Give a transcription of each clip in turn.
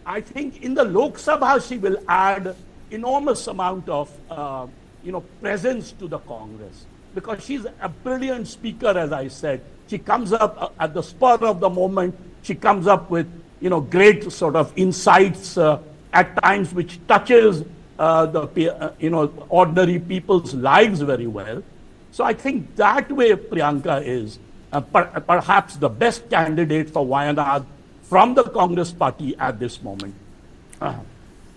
I think in the Lok Sabha, she will add enormous amount of, presence to the Congress, because she's a brilliant speaker, as I said. She comes up at the spur of the moment. She comes up with, great sort of insights at times which touches ordinary people's lives very well. So I think that way Priyanka is perhaps the best candidate for Wayanad from the Congress party at this moment.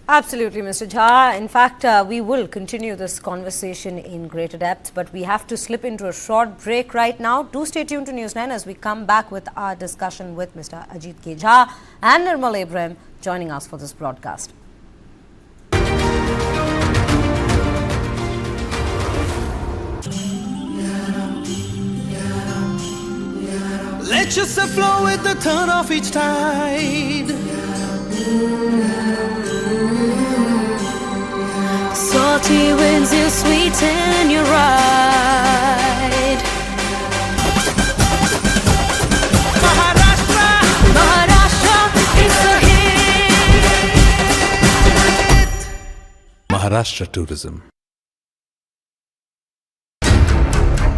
Absolutely, Mr. Jha. In fact, we will continue this conversation in greater depth, but we have to slip into a short break right now. Do stay tuned to News 9 as we come back with our discussion with Mr. Ajit K. Jha and Nirmal Ibrahim joining us for this broadcast. Let yourself flow with the turn of each tide. Salty winds, you sweeten your ride. Maharashtra, Maharashtra is the hit. Maharashtra tourism.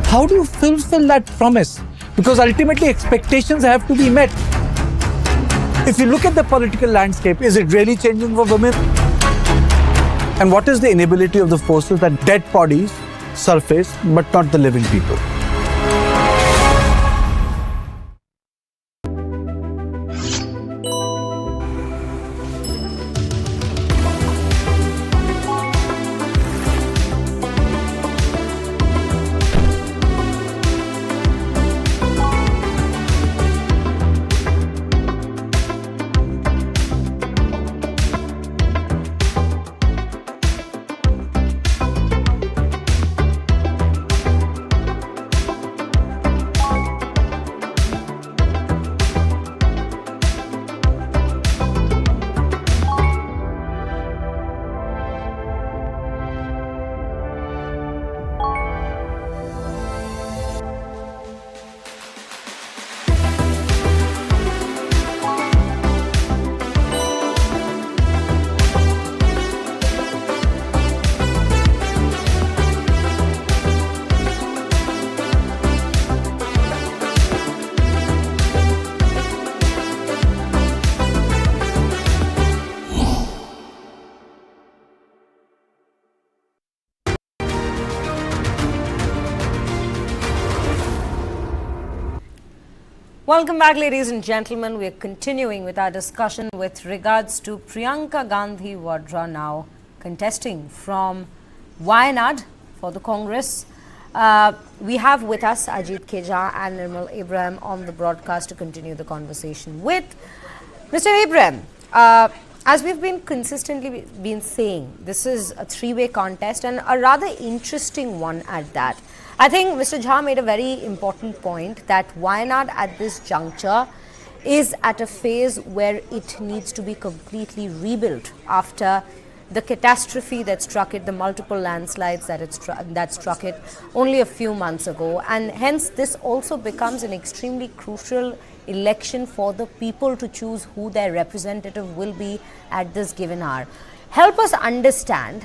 How do you fulfill that promise? Because ultimately expectations have to be met. If you look at the political landscape, is it really changing for women? And what is the inability of the forces that dead bodies surface but not the living people? Welcome back, ladies and gentlemen. We are continuing with our discussion with regards to Priyanka Gandhi Vadra now contesting from Wayanad for the Congress. We have with us Ajit K. Jha and Nirmal Ibrahim on the broadcast to continue the conversation with Mr. Ibrahim. As we've been consistently saying, this is a three-way contest and a rather interesting one at that. I think Mr. Jha made a very important point that Wayanad at this juncture is at a phase where it needs to be completely rebuilt after the catastrophe that struck it, the multiple landslides that struck it only a few months ago. And hence this also becomes an extremely crucial election for the people to choose who their representative will be at this given hour. Help us understand,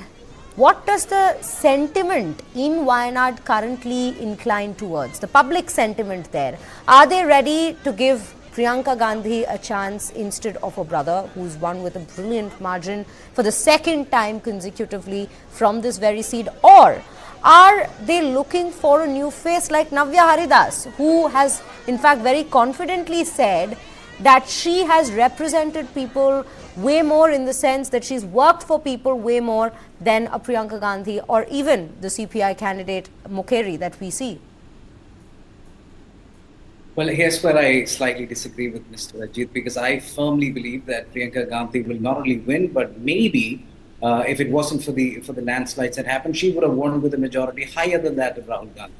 what does the sentiment in Wayanad currently incline towards? The public sentiment there. Are they ready to give Priyanka Gandhi a chance instead of her brother, who's won with a brilliant margin for the second time consecutively from this very seat? Or are they looking for a new face like Navya Haridas, who has in fact very confidently said that she has represented people way more, in the sense that she's worked for people way more than a Priyanka Gandhi or even the CPI candidate Mukheri that we see? Well, here's where I slightly disagree with Mr. Ajit, because I firmly believe that Priyanka Gandhi will not only win, but maybe if it wasn't for the landslides that happened, she would have won with a majority higher than that of Rahul Gandhi.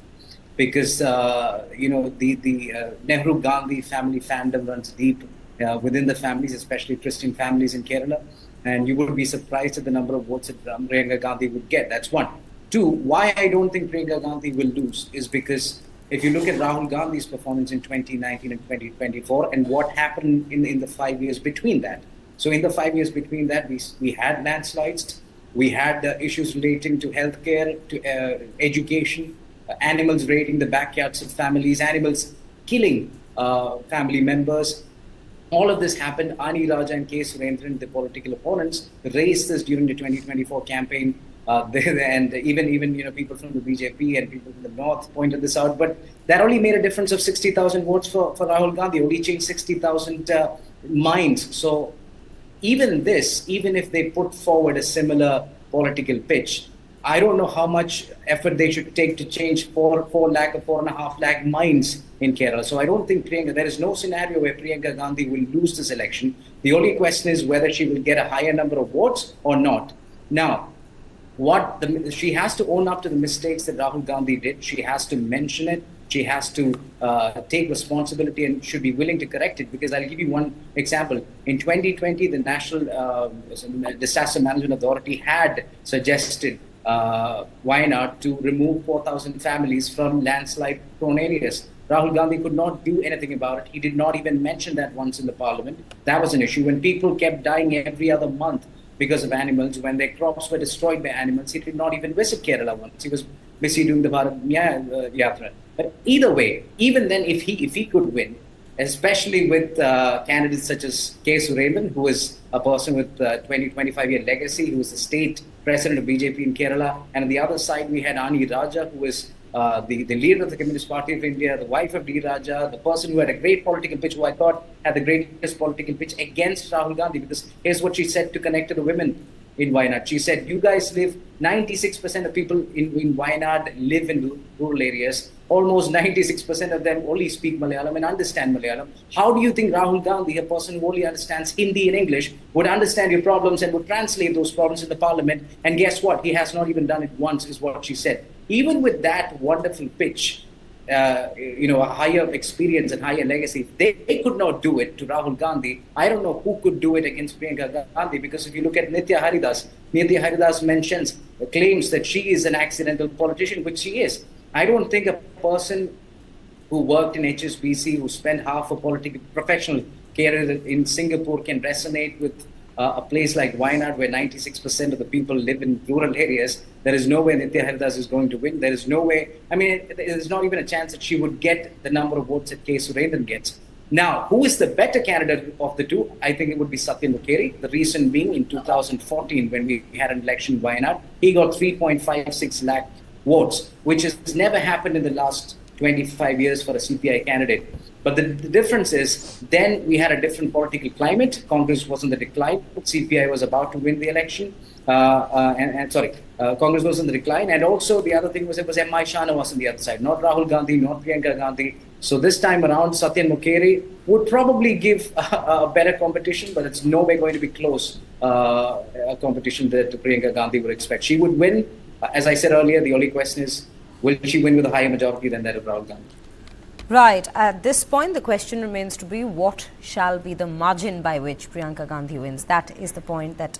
Because the Nehru Gandhi family fandom runs deep within the families, especially Christian families in Kerala, and you would be surprised at the number of votes that Priyanka Gandhi would get. That's one. Two, why I don't think Priyanka Gandhi will lose is because if you look at Rahul Gandhi's performance in 2019 and 2024 and what happened in the 5 years between that, So in the 5 years between that, we had landslides, we had issues relating to healthcare, to education, animals raiding the backyards of families, animals killing family members. All of this happened. Ani Raja and K. Surendran, the political opponents, raised this during the 2024 campaign. And even people from the BJP and people from the north pointed this out. But that only made a difference of 60,000 votes for Rahul Gandhi, only changed 60,000 minds. So even if they put forward a similar political pitch, I don't know how much effort they should take to change 4 lakh or 4.5 lakh minds in Kerala. So I don't think there is no scenario where Priyanka Gandhi will lose this election. The only question is whether she will get a higher number of votes or not. Now, she has to own up to the mistakes that Rahul Gandhi did. She has to mention it. She has to take responsibility and should be willing to correct it. Because I'll give you one example. In 2020, the National Disaster Management Authority had suggested Wayanad to remove 4,000 families from landslide-prone areas. Rahul Gandhi could not do anything about it. He did not even mention that once in the parliament. That was an issue. When people kept dying every other month because of animals, when their crops were destroyed by animals, he did not even visit Kerala once. He was busy doing the Bharat Yatra. But either way, even then, if he could win, especially with candidates such as K. Surendran, who is a person with 20-25-year legacy, who is the state president of BJP in Kerala, and on the other side we had Ani Raja, who is the leader of the Communist Party of India, the wife of D. Raja, the person who had a great political pitch, who I thought had the greatest political pitch against Rahul Gandhi, because here's what she said to connect to the women in Wayanad. She said, you guys 96% of people in Wayanad live in rural areas. Almost 96% of them only speak Malayalam and understand Malayalam. How do you think Rahul Gandhi, a person who only understands Hindi and English, would understand your problems and would translate those problems in the parliament? And guess what? He has not even done it once, is what she said. Even with that wonderful pitch, a higher experience and higher legacy, they could not do it to Rahul Gandhi. I don't know who could do it against Priyanka Gandhi, because if you look at Nitya Haridas claims that she is an accidental politician, which she is. I don't think a person who worked in HSBC, who spent half a political professional career in Singapore, can resonate with a place like Wayanad, where 96% of the people live in rural areas. There is no way Nitya Haridas is going to win. There is no way, there's not even a chance that she would get the number of votes that K. Surendran gets. Now, who is the better candidate of the two? I think it would be Siddaramaiah. The reason being, in 2014, when we had an election in Wayanad, he got 3.56 lakh votes, which has never happened in the last 25 years for a CPI candidate. But the difference is, then we had a different political climate. Congress was in the decline. CPI was about to win the election. Congress was in the decline. And also the other thing was, it was M.I. Shanawaz on the other side, not Rahul Gandhi, not Priyanka Gandhi. So this time around, Siddaramaiah would probably give a better competition, but it's no way going to be close a competition that Priyanka Gandhi would expect. She would win. As I said earlier, the only question is, will she win with a higher majority than that of Rahul Gandhi? Right. At this point, the question remains to be, what shall be the margin by which Priyanka Gandhi wins? That is the point that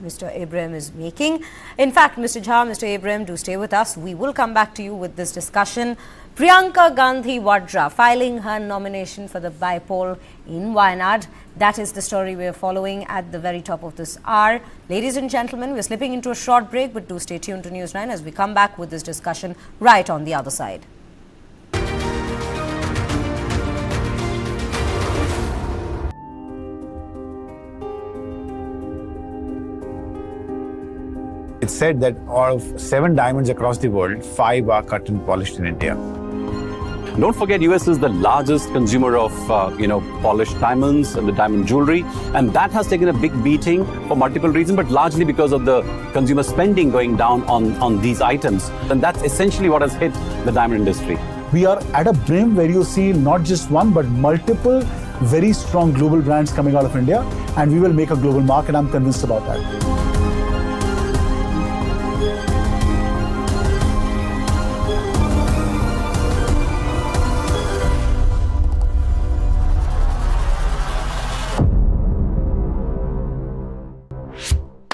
Mr. Abraham is making. In fact, Mr. Jha, Mr. Abraham, do stay with us. We will come back to you with this discussion. Priyanka Gandhi Vadra filing her nomination for the Bypoll in Wayanad. That is the story we are following at the very top of this hour. Ladies and gentlemen, we're slipping into a short break, but do stay tuned to News9 as we come back with this discussion right on the other side. It's said that out of 7 diamonds across the world, 5 are cut and polished in India. Don't forget, US is the largest consumer of, polished diamonds and the diamond jewelry. And that has taken a big beating for multiple reasons, but largely because of the consumer spending going down on these items. And that's essentially what has hit the diamond industry. We are at a brim where you see not just one, but multiple very strong global brands coming out of India. And we will make a global mark, and I'm convinced about that.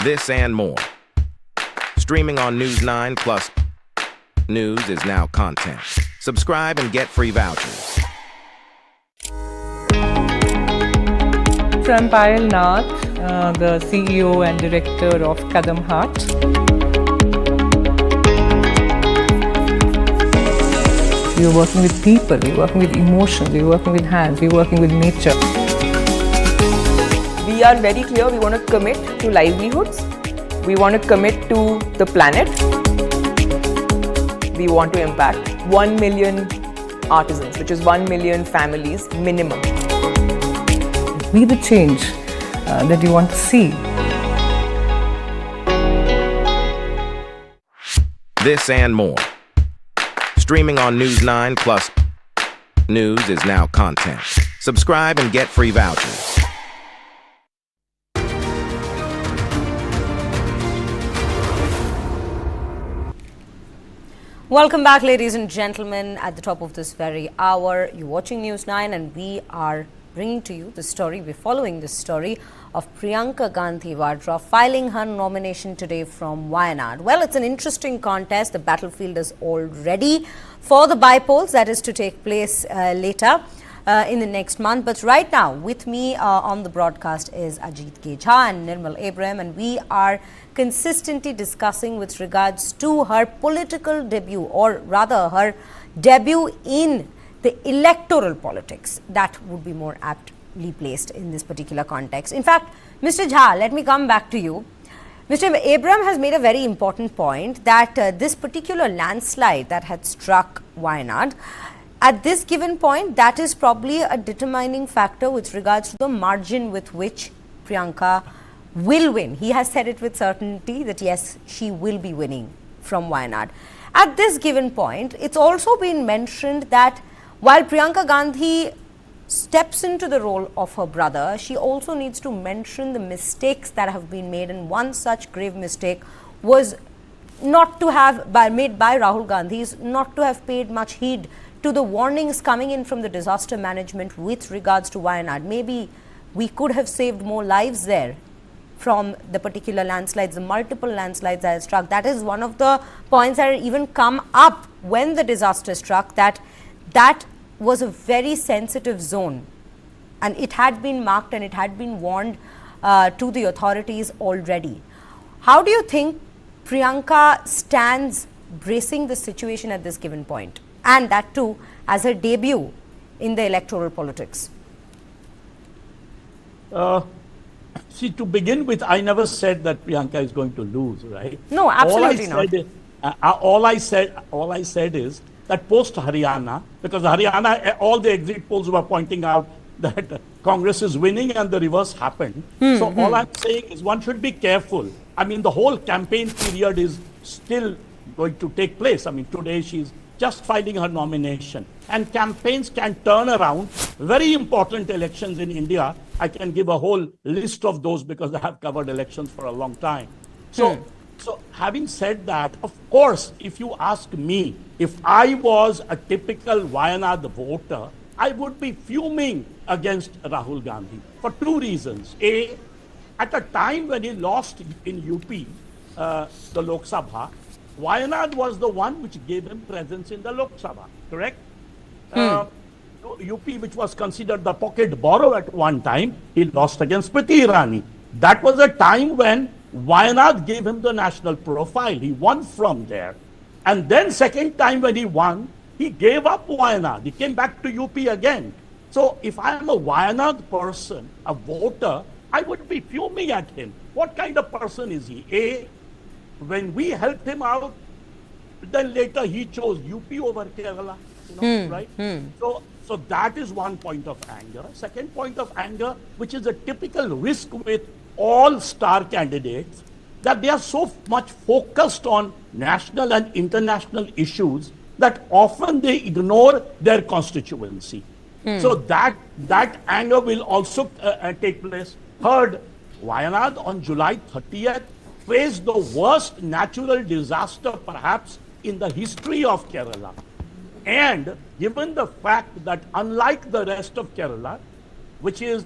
This and more. Streaming on News9 plus news is now content. Subscribe and get free vouchers. So I'm Payal Nath. the CEO and director of Kadam Heart. We're working with people, we're working with emotions, we're working with hands, we're working with nature. We are very clear, we want to commit to livelihoods, we want to commit to the planet, we want to impact 1 million artisans, which is 1 million families minimum. Be the change that you want to see. This and more. Streaming on News9 plus news is now content. Subscribe and get free vouchers. Welcome back, ladies and gentlemen. At the top of this very hour, you're watching News9 and we are bringing to you the story. We're following this story of Priyanka Gandhi Vadra filing her nomination today from Wayanad. Well, it's an interesting contest. The battlefield is all ready for the bypolls that is to take place later in the next month. But right now, with me on the broadcast is Ajit Gejha and Nirmal Abraham, and we are consistently discussing with regards to her political debut, or rather her debut in the electoral politics. That would be more aptly placed in this particular context. In fact, Mr. Jha, let me come back to you. Mr. Abraham has made a very important point that this particular landslide that had struck Wayanad, at this given point, that is probably a determining factor with regards to the margin with which Priyanka will win. He has said it with certainty that yes, she will be winning from Wayanad. At this given point, it's also been mentioned that while Priyanka Gandhi steps into the role of her brother, she also needs to mention the mistakes that have been made, and one such grave mistake was not to have made by Rahul Gandhi, is not to have paid much heed to the warnings coming in from the disaster management with regards to Wayanad. Maybe we could have saved more lives there from the particular landslides, the multiple landslides that struck. That is one of the points that had even come up when the disaster struck, that was a very sensitive zone and it had been marked and it had been warned to the authorities already. How do you think Priyanka stands bracing the situation at this given point, and that too as her debut in the electoral politics? See, to begin with, I never said that Priyanka is going to lose, right? No, absolutely not. All I said is that post Haryana, because Haryana, all the exit polls were pointing out that Congress is winning and the reverse happened. So all I'm saying is one should be careful. I mean, the whole campaign period is still going to take place. I mean, today she's just filing her nomination, and campaigns can turn around very important elections in India. I can give a whole list of those because I have covered elections for a long time. So having said that, of course, if you ask me, if I was a typical Wayanad voter, I would be fuming against Rahul Gandhi for two reasons. A, at a time when he lost in UP, the Lok Sabha, Wayanad was the one which gave him presence in the Lok Sabha, correct? UP, which was considered the pocket borough at one time, he lost against Smriti Irani. That was a time when Wayanad gave him the national profile. He won from there. And then second time when he won, he gave up Wayanad. He came back to UP again. So if I am a Wayanad person, a voter, I would be fuming at him. What kind of person is he? A, when we helped him out, then later he chose UP over Kerala, right? So that is one point of anger. Second point of anger, which is a typical risk with all star candidates, that they are so much focused on national and international issues that often they ignore their constituency. So that anger will also take place. Third, Wayanad on July 30th faced the worst natural disaster perhaps in the history of Kerala. And given the fact that unlike the rest of Kerala, which is,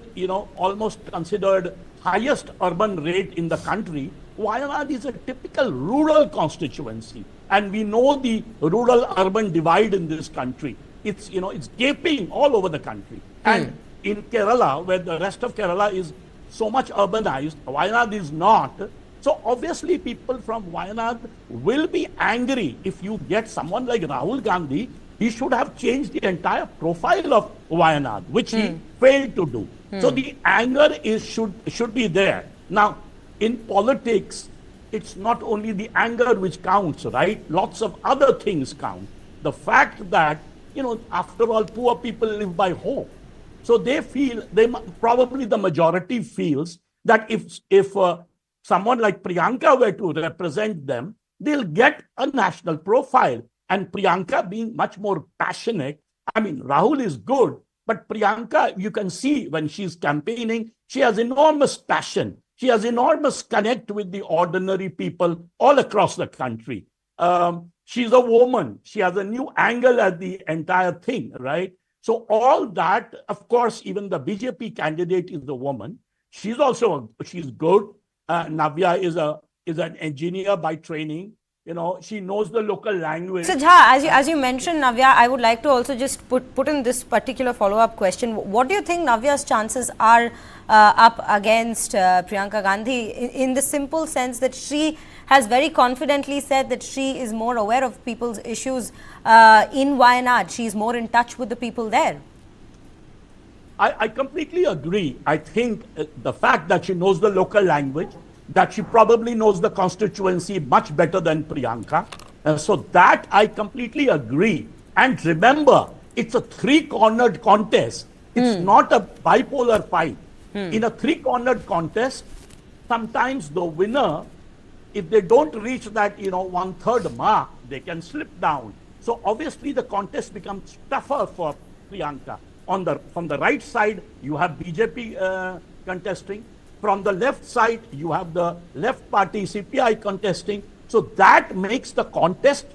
almost considered highest urban rate in the country, Wayanad is a typical rural constituency. And we know the rural-urban divide in this country. It's gaping all over the country. And in Kerala, where the rest of Kerala is so much urbanized. Wayanad is not. So obviously people from Wayanad will be angry if you get someone like Rahul Gandhi. He should have changed the entire profile of Wayanad, which he failed to do. So the anger should be there. Now, in politics, it's not only the anger which counts, right? Lots of other things count. The fact that, after all, poor people live by hope. So they feel, probably the majority feels that if someone like Priyanka were to represent them, they'll get a national profile. And Priyanka being much more passionate, I mean, Rahul is good, but Priyanka, you can see when she's campaigning, she has enormous passion. She has enormous connect with the ordinary people all across the country. She's a woman. She has a new angle at the entire thing, right? So all that, of course, even the BJP candidate is a woman. She's good. Navya is an engineer by training. She knows the local language. So, Jha, as you mentioned, Navya, I would like to also just put in this particular follow-up question. What do you think Navya's chances are up against Priyanka Gandhi in the simple sense that she has very confidently said that she is more aware of people's issues in Wayanad. She's more in touch with the people there. I completely agree. I think the fact that she knows the local language, that she probably knows the constituency much better than Priyanka. So that I completely agree. And remember, it's a three-cornered contest. It's not a bipolar fight. In a three-cornered contest, sometimes the winner, if they don't reach that, 1/3 mark, they can slip down. So obviously the contest becomes tougher for Priyanka. From the right side, you have BJP contesting. From the left side, you have the left party CPI contesting. So that makes the contest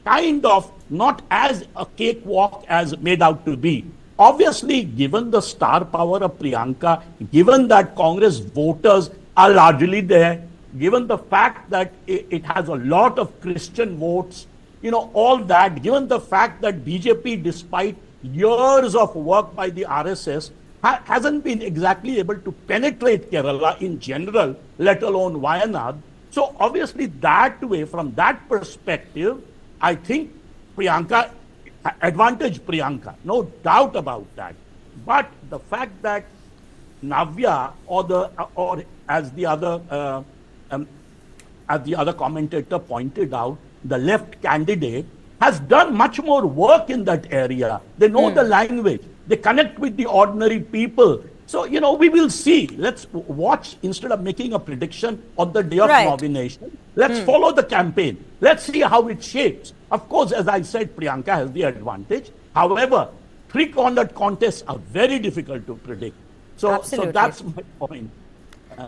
kind of not as a cakewalk as made out to be. Obviously, given the star power of Priyanka, given that Congress voters are largely there, given the fact that it has a lot of Christian votes, all that, given the fact that BJP, despite years of work by the RSS, hasn't been exactly able to penetrate Kerala in general, let alone Wayanad. So obviously that way, from that perspective, I think Priyanka, advantage Priyanka, no doubt about that. But the fact that Navya or as the other commentator pointed out, the left candidate has done much more work in that area. They know the language. They connect with the ordinary people. So, we will see. Let's watch instead of making a prediction on the day of nomination. Let's follow the campaign. Let's see how it shapes. Of course, as I said, Priyanka has the advantage. However, three-cornered contests are very difficult to predict. So that's my point.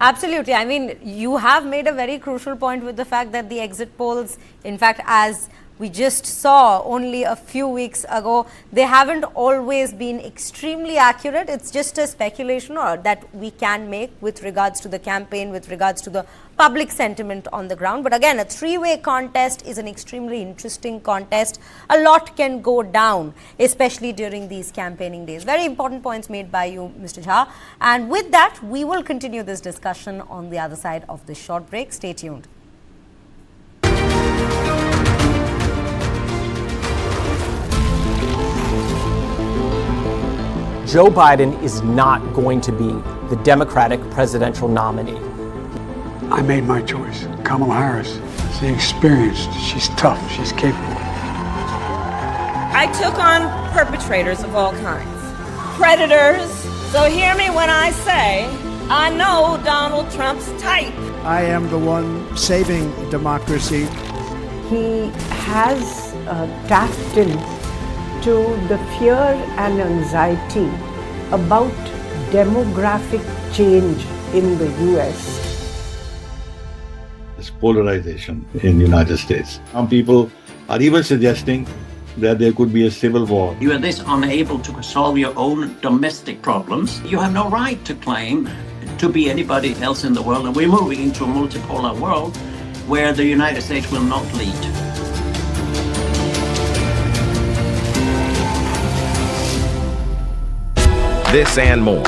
Absolutely. I mean, you have made a very crucial point with the fact that the exit polls, in fact, as we just saw only a few weeks ago, they haven't always been extremely accurate. It's just a speculation that we can make with regards to the campaign, with regards to the public sentiment on the ground. But again, a three-way contest is an extremely interesting contest. A lot can go down, especially during these campaigning days. Very important points made by you, Mr. Jha. And with that, we will continue this discussion on the other side of this short break. Stay tuned. Joe Biden is not going to be the Democratic presidential nominee. I made my choice. Kamala Harris. She's experienced. She's tough. She's capable. I took on perpetrators of all kinds. Predators. So hear me when I say, I know Donald Trump's type. I am the one saving democracy. He has tapped in to the fear and anxiety about demographic change in the US. This polarization in the United States. Some people are even suggesting that there could be a civil war. You are this unable to solve your own domestic problems. You have no right to claim to be anybody else in the world, and we're moving into a multipolar world where the United States will not lead. This and more.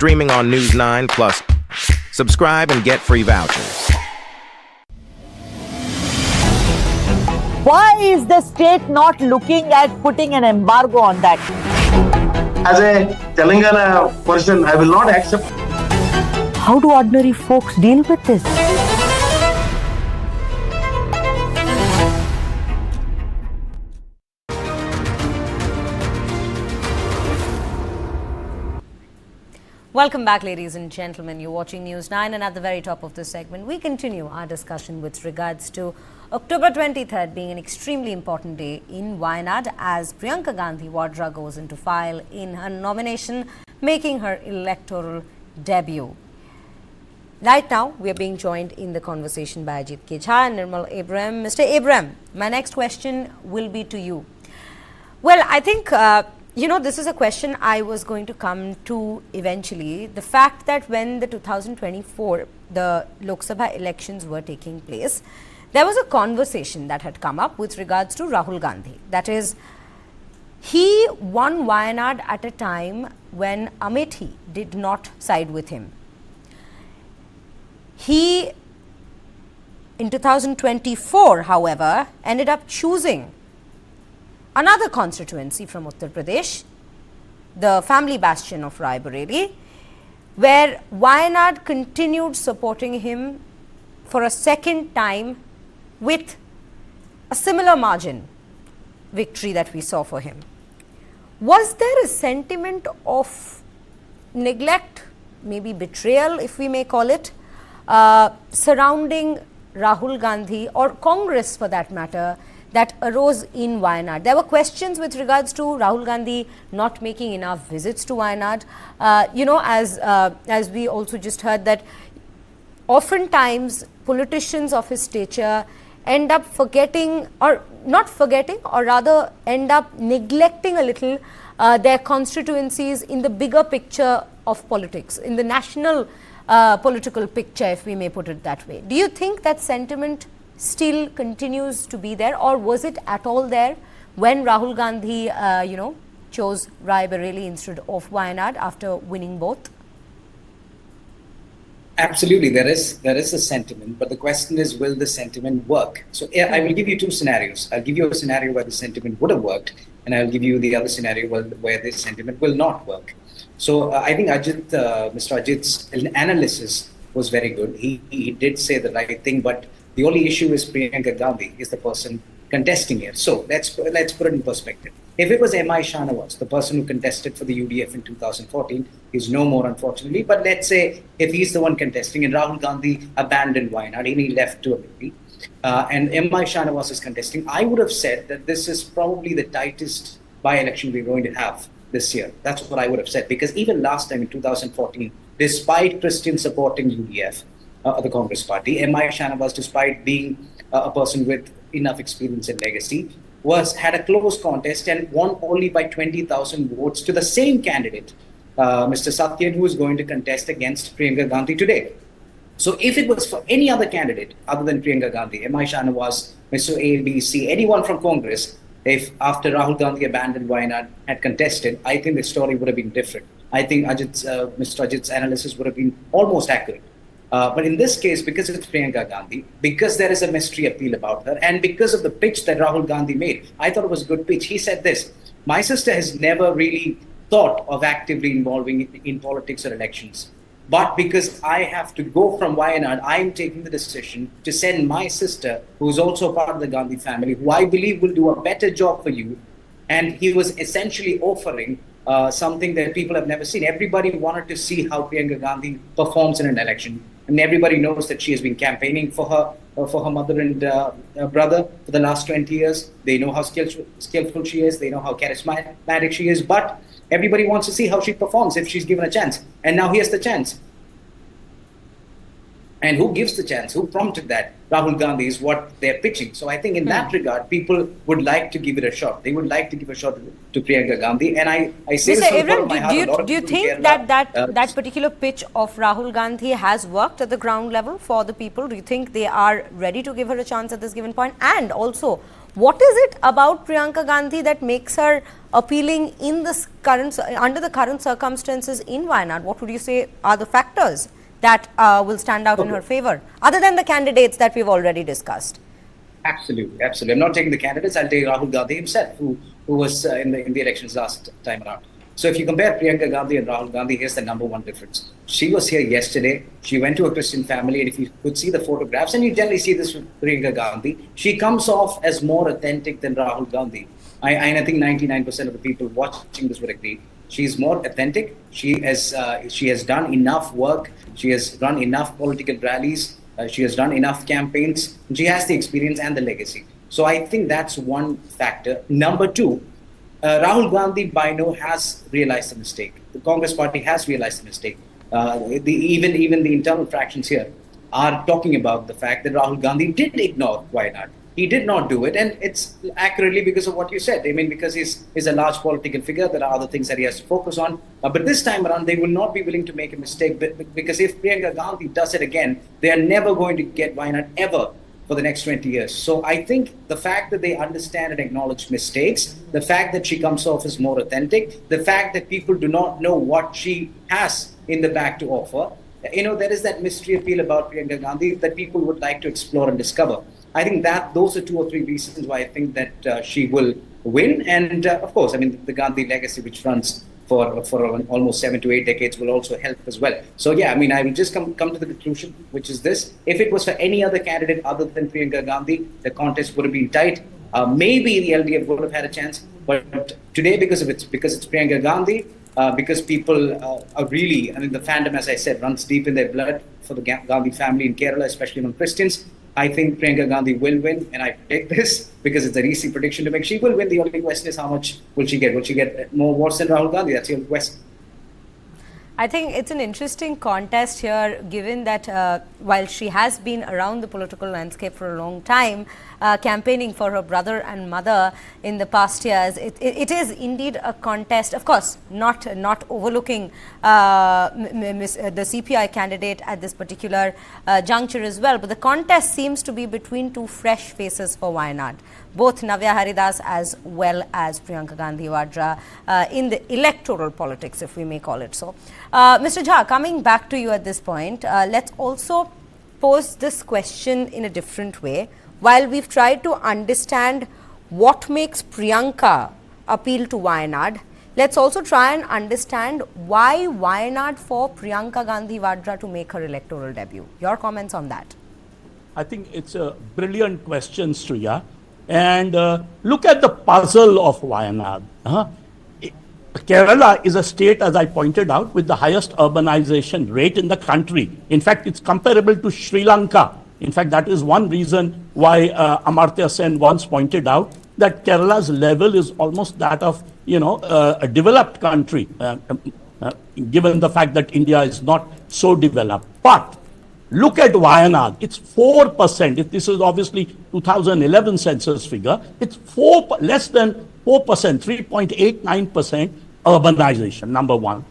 Streaming on News9 Plus. Subscribe and get free vouchers. Why is the state not looking at putting an embargo on that? As a Telangana person, I will not accept. How do ordinary folks deal with this? Welcome back, ladies and gentlemen. You're watching News 9, and at the very top of this segment, we continue our discussion with regards to October 23rd being an extremely important day in Wayanad as Priyanka Gandhi Vadra goes into file in her nomination, making her electoral debut. Right now, we are being joined in the conversation by Ajit K. Jha and Nirmal Abraham. Mr. Abraham, my next question will be to you. Well, I think, this is a question I was going to come to eventually. The fact that when the 2024, the Lok Sabha elections were taking place, there was a conversation that had come up with regards to Rahul Gandhi. That is, he won Wayanad at a time when Amethi did not side with him. He, in 2024, however, ended up choosing another constituency from Uttar Pradesh, the family bastion of Rae Bareli, where Wayanad continued supporting him for a second time with a similar margin victory that we saw for him. Was there a sentiment of neglect, maybe betrayal, if we may call it, surrounding Rahul Gandhi or Congress for that matter, that arose in Wayanad? There were questions with regards to Rahul Gandhi not making enough visits to Wayanad. As we also just heard, that oftentimes politicians of his stature end up forgetting, or not forgetting, or rather end up neglecting a little their constituencies in the bigger picture of politics, in the national political picture, if we may put it that way. Do you think that sentiment still continues to be there, or was it at all there when Rahul Gandhi, chose Rae Bareli instead of Wayanad after winning both? Absolutely, there is a sentiment, but the question is, will the sentiment work? So I will give you two scenarios. I'll give you a scenario where the sentiment would have worked, and I'll give you the other scenario where the sentiment will not work. So I think Mr. Ajit's analysis was very good. He did say the right thing, but the only issue is Priyanka Gandhi is the person contesting here. So let's put it in perspective. If it was M.I. Shanawaz, the person who contested for the UDF in 2014, he's no more, unfortunately. But let's say if he's the one contesting and Rahul Gandhi abandoned Wayanad and he left to Amethi, and M.I. Shanawaz is contesting, I would have said that this is probably the tightest by-election we're going to have this year. That's what I would have said. Because even last time in 2014, despite Christian supporting UDF, the Congress party, M.I. Shanawaz, despite being a person with enough experience and legacy, had a close contest and won only by 20,000 votes to the same candidate, Mr. Satyen, who is going to contest against Priyanka Gandhi today. So if it was for any other candidate other than Priyanka Gandhi, M.I. Shanawaz, Mr. A, B, C, anyone from Congress, if after Rahul Gandhi abandoned Wayanad had contested, I think the story would have been different. I think Mr. Ajit's analysis would have been almost accurate. But in this case, because it's Priyanka Gandhi, because there is a mystery appeal about her, and because of the pitch that Rahul Gandhi made, I thought it was a good pitch. He said this: my sister has never really thought of actively involving in politics or elections. But because I have to go from Wayanad, I am taking the decision to send my sister, who is also part of the Gandhi family, who I believe will do a better job for you. And he was essentially offering something that people have never seen. Everybody wanted to see how Priyanka Gandhi performs in an election. And everybody knows that she has been campaigning for her mother and brother for the last 20 years. They know how skillful she is. They know how charismatic she is. But everybody wants to see how she performs if she's given a chance. And now here's the chance. And who gives the chance? Who prompted that? Rahul Gandhi is what they're pitching. So I think in that regard, people would like to give it a shot. They would like to give a shot to Priyanka Gandhi. And I say Mr. Abraham, do you think that particular pitch of Rahul Gandhi has worked at the ground level for the people? Do you think they are ready to give her a chance at this given point? And also, What is it about Priyanka Gandhi that makes her appealing in this under the current circumstances in Wayanad? What would you say are the factors that will stand out in her favor, other than the candidates that we've already discussed? Absolutely, absolutely. I'm not taking the candidates. I'll take Rahul Gandhi himself, who was in the elections last time around. So if you compare Priyanka Gandhi and Rahul Gandhi, here's the number one difference. She was here yesterday. She went to a Christian family, and if you could see the photographs, and you generally see this with Priyanka Gandhi, she comes off as more authentic than Rahul Gandhi. I think 99% of the people watching this would agree. She's more authentic. She has done enough work. She has run enough political rallies. She has done enough campaigns. She has the experience and the legacy. So I think that's one factor. Number two, Rahul Gandhi by now has realized the mistake. The Congress party has realized the mistake. Even the internal fractions here are talking about the fact that Rahul Gandhi did ignore Wayanad. He did not do it, and it's accurately because of what you said. I mean, because he's a large political figure, there are other things that he has to focus on. But this time around, they will not be willing to make a mistake, because if Priyanka Gandhi does it again, they are never going to get Wayanad ever for the next 20 years. So I think the fact that they understand and acknowledge mistakes, the fact that she comes off as more authentic, the fact that people do not know what she has in the bag to offer, there is that mystery appeal about Priyanka Gandhi that people would like to explore and discover. I think that those are 2 or 3 reasons why I think that she will win. And of course, I mean, the Gandhi legacy, which runs for almost 7 to 8 decades, will also help as well. So yeah, I mean, I will just come to the conclusion, which is this: if it was for any other candidate other than Priyanka Gandhi, the contest would have been tight. Maybe the LDF would have had a chance, but today, because it's Priyanka Gandhi, because people are really, I mean, the fandom, as I said, runs deep in their blood for the Gandhi family in Kerala, especially among Christians. I think Priyanka Gandhi will win, and I predict this because it's an easy prediction to make. She will win. The only question is, how much will she get? Will she get more votes than Rahul Gandhi? That's the only question. I think it's an interesting contest here, given that while she has been around the political landscape for a long time, campaigning for her brother and mother in the past years, it is indeed a contest. Of course, not overlooking the CPI candidate at this particular juncture as well. But the contest seems to be between 2 fresh faces for Wayanad, both Navya Haridas as well as Priyanka Gandhi Vadra in the electoral politics, if we may call it so. Mr. Jha, coming back to you at this point, let's also pose this question in a different way. While we've tried to understand what makes Priyanka appeal to Wayanad, let's also try and understand why Wayanad for Priyanka Gandhi Vadra to make her electoral debut. Your comments on that? I think it's a brilliant question, Sriya. And look at the puzzle of Wayanad. Kerala is a state, as I pointed out, with the highest urbanization rate in the country. In fact, it's comparable to Sri Lanka. In fact, that is one reason why Amartya Sen once pointed out that Kerala's level is almost that of, a developed country, given the fact that India is not so developed. But look at Wayanad. It's 4%. This is obviously 2011 census figure. It's less than 4%, 3.89% urbanization, number one.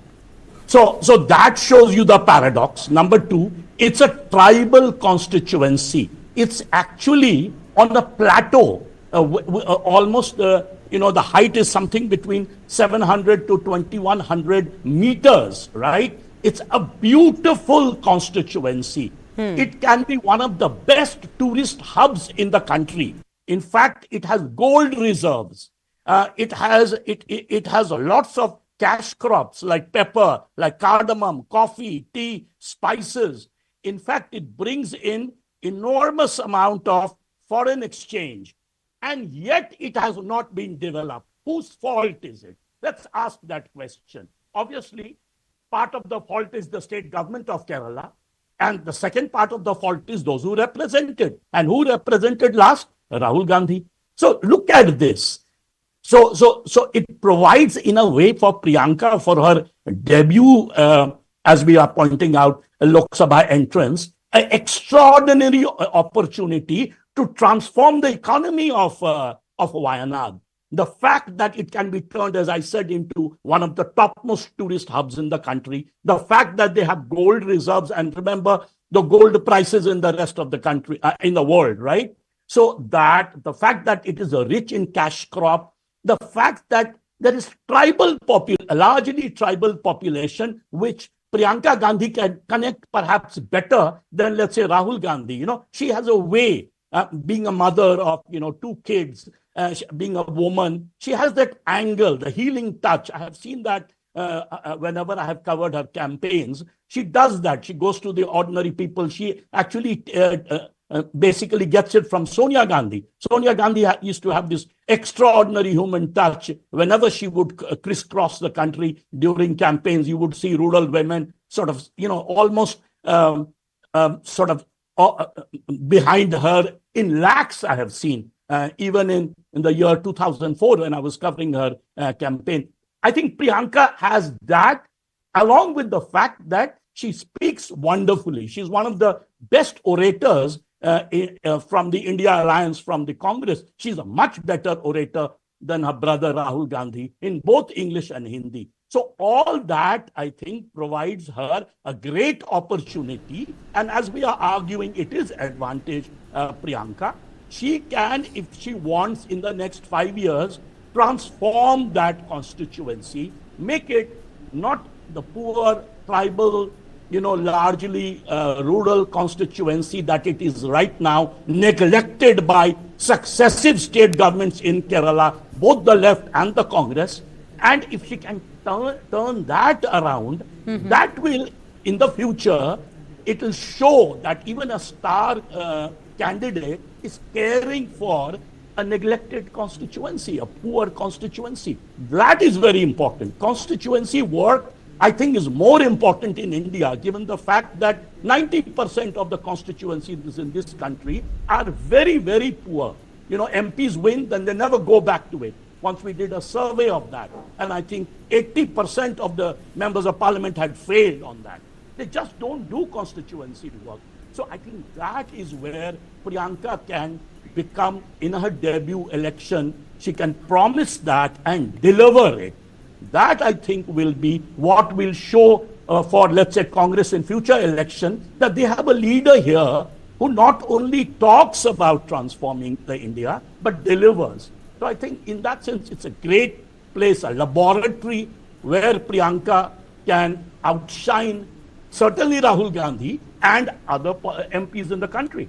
So that shows you the paradox. Number two, it's a tribal constituency. It's actually on a plateau. Almost, the height is something between 700 to 2100 meters, right? It's a beautiful constituency. It can be one of the best tourist hubs in the country. In fact, it has gold reserves. It has lots of cash crops like pepper, like cardamom, coffee, tea, spices. In fact, it brings in enormous amount of foreign exchange. And yet it has not been developed. Whose fault is it? Let's ask that question. Obviously, part of the fault is the state government of Kerala. And the second part of the fault is those who represented. And who represented last? Rahul Gandhi. So look at this. So it provides in a way for Priyanka for her debut, as we are pointing out, a Lok Sabha entrance, an extraordinary opportunity to transform the economy of Wayanad. The fact that it can be turned, as I said, into one of the topmost tourist hubs in the country, the fact that they have gold reserves, and remember the gold prices in the rest of the country, in the world, right? So that the fact that it is a rich in cash crop, the fact that there is largely tribal population, which Priyanka Gandhi can connect perhaps better than, let's say, Rahul Gandhi. She has a way, being a mother of, 2 kids, being a woman, she has that angle, the healing touch. I have seen that whenever I have covered her campaigns. She does that. She goes to the ordinary people. She actually basically gets it from Sonia Gandhi. Sonia Gandhi used to have this extraordinary human touch. Whenever she would crisscross the country during campaigns, you would see rural women sort of, almost behind her in lakhs. I have seen, even in the year 2004 when I was covering her campaign. I think Priyanka has that, along with the fact that she speaks wonderfully. She's one of the best orators from the India Alliance, from the Congress. She's a much better orator than her brother Rahul Gandhi in both English and Hindi. So all that, I think, provides her a great opportunity. And as we are arguing, it is advantage Priyanka. She can, if she wants, in the next 5 years, transform that constituency, make it not the poor, tribal, largely rural constituency that it is right now, neglected by successive state governments in Kerala, both the left and the Congress. And if she can turn that around, that will, in the future, it will show that even a star candidate is caring for a neglected constituency, a poor constituency. That is very important. Constituency work, I think, is more important in India, given the fact that 90% of the constituencies in this country are very, very poor. MPs win, then they never go back to it. Once we did a survey of that, and I think 80% of the members of parliament had failed on that. They just don't do constituency work. So I think that is where Priyanka can become, in her debut election, she can promise that and deliver it. That, I think, will be what will show for, let's say, Congress in future election, that they have a leader here who not only talks about transforming the India, but delivers. So I think in that sense, it's a great place, a laboratory where Priyanka can outshine certainly Rahul Gandhi and other MPs in the country.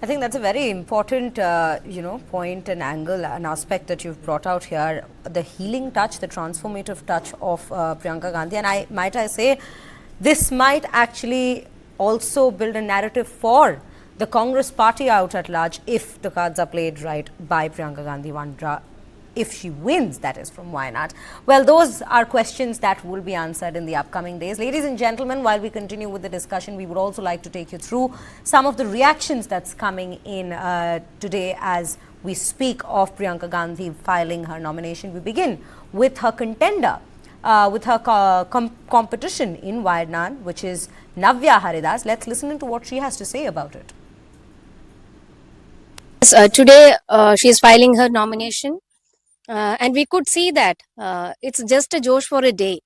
I think that's a very important, point and angle and aspect that you've brought out here. The healing touch, the transformative touch of Priyanka Gandhi. And I say, this might actually also build a narrative for the Congress party out at large if the cards are played right by Priyanka Gandhi Vadra. If she wins, that is, from Wayanad. Well, those are questions that will be answered in the upcoming days. Ladies and gentlemen, while we continue with the discussion, we would also like to take you through some of the reactions that's coming in today as we speak of Priyanka Gandhi filing her nomination. We begin with her contender, with her competition in Wayanad, which is Navya Haridas. Let's listen to what she has to say about it. Today, she is filing her nomination. And we could see that it's just a Josh for a day,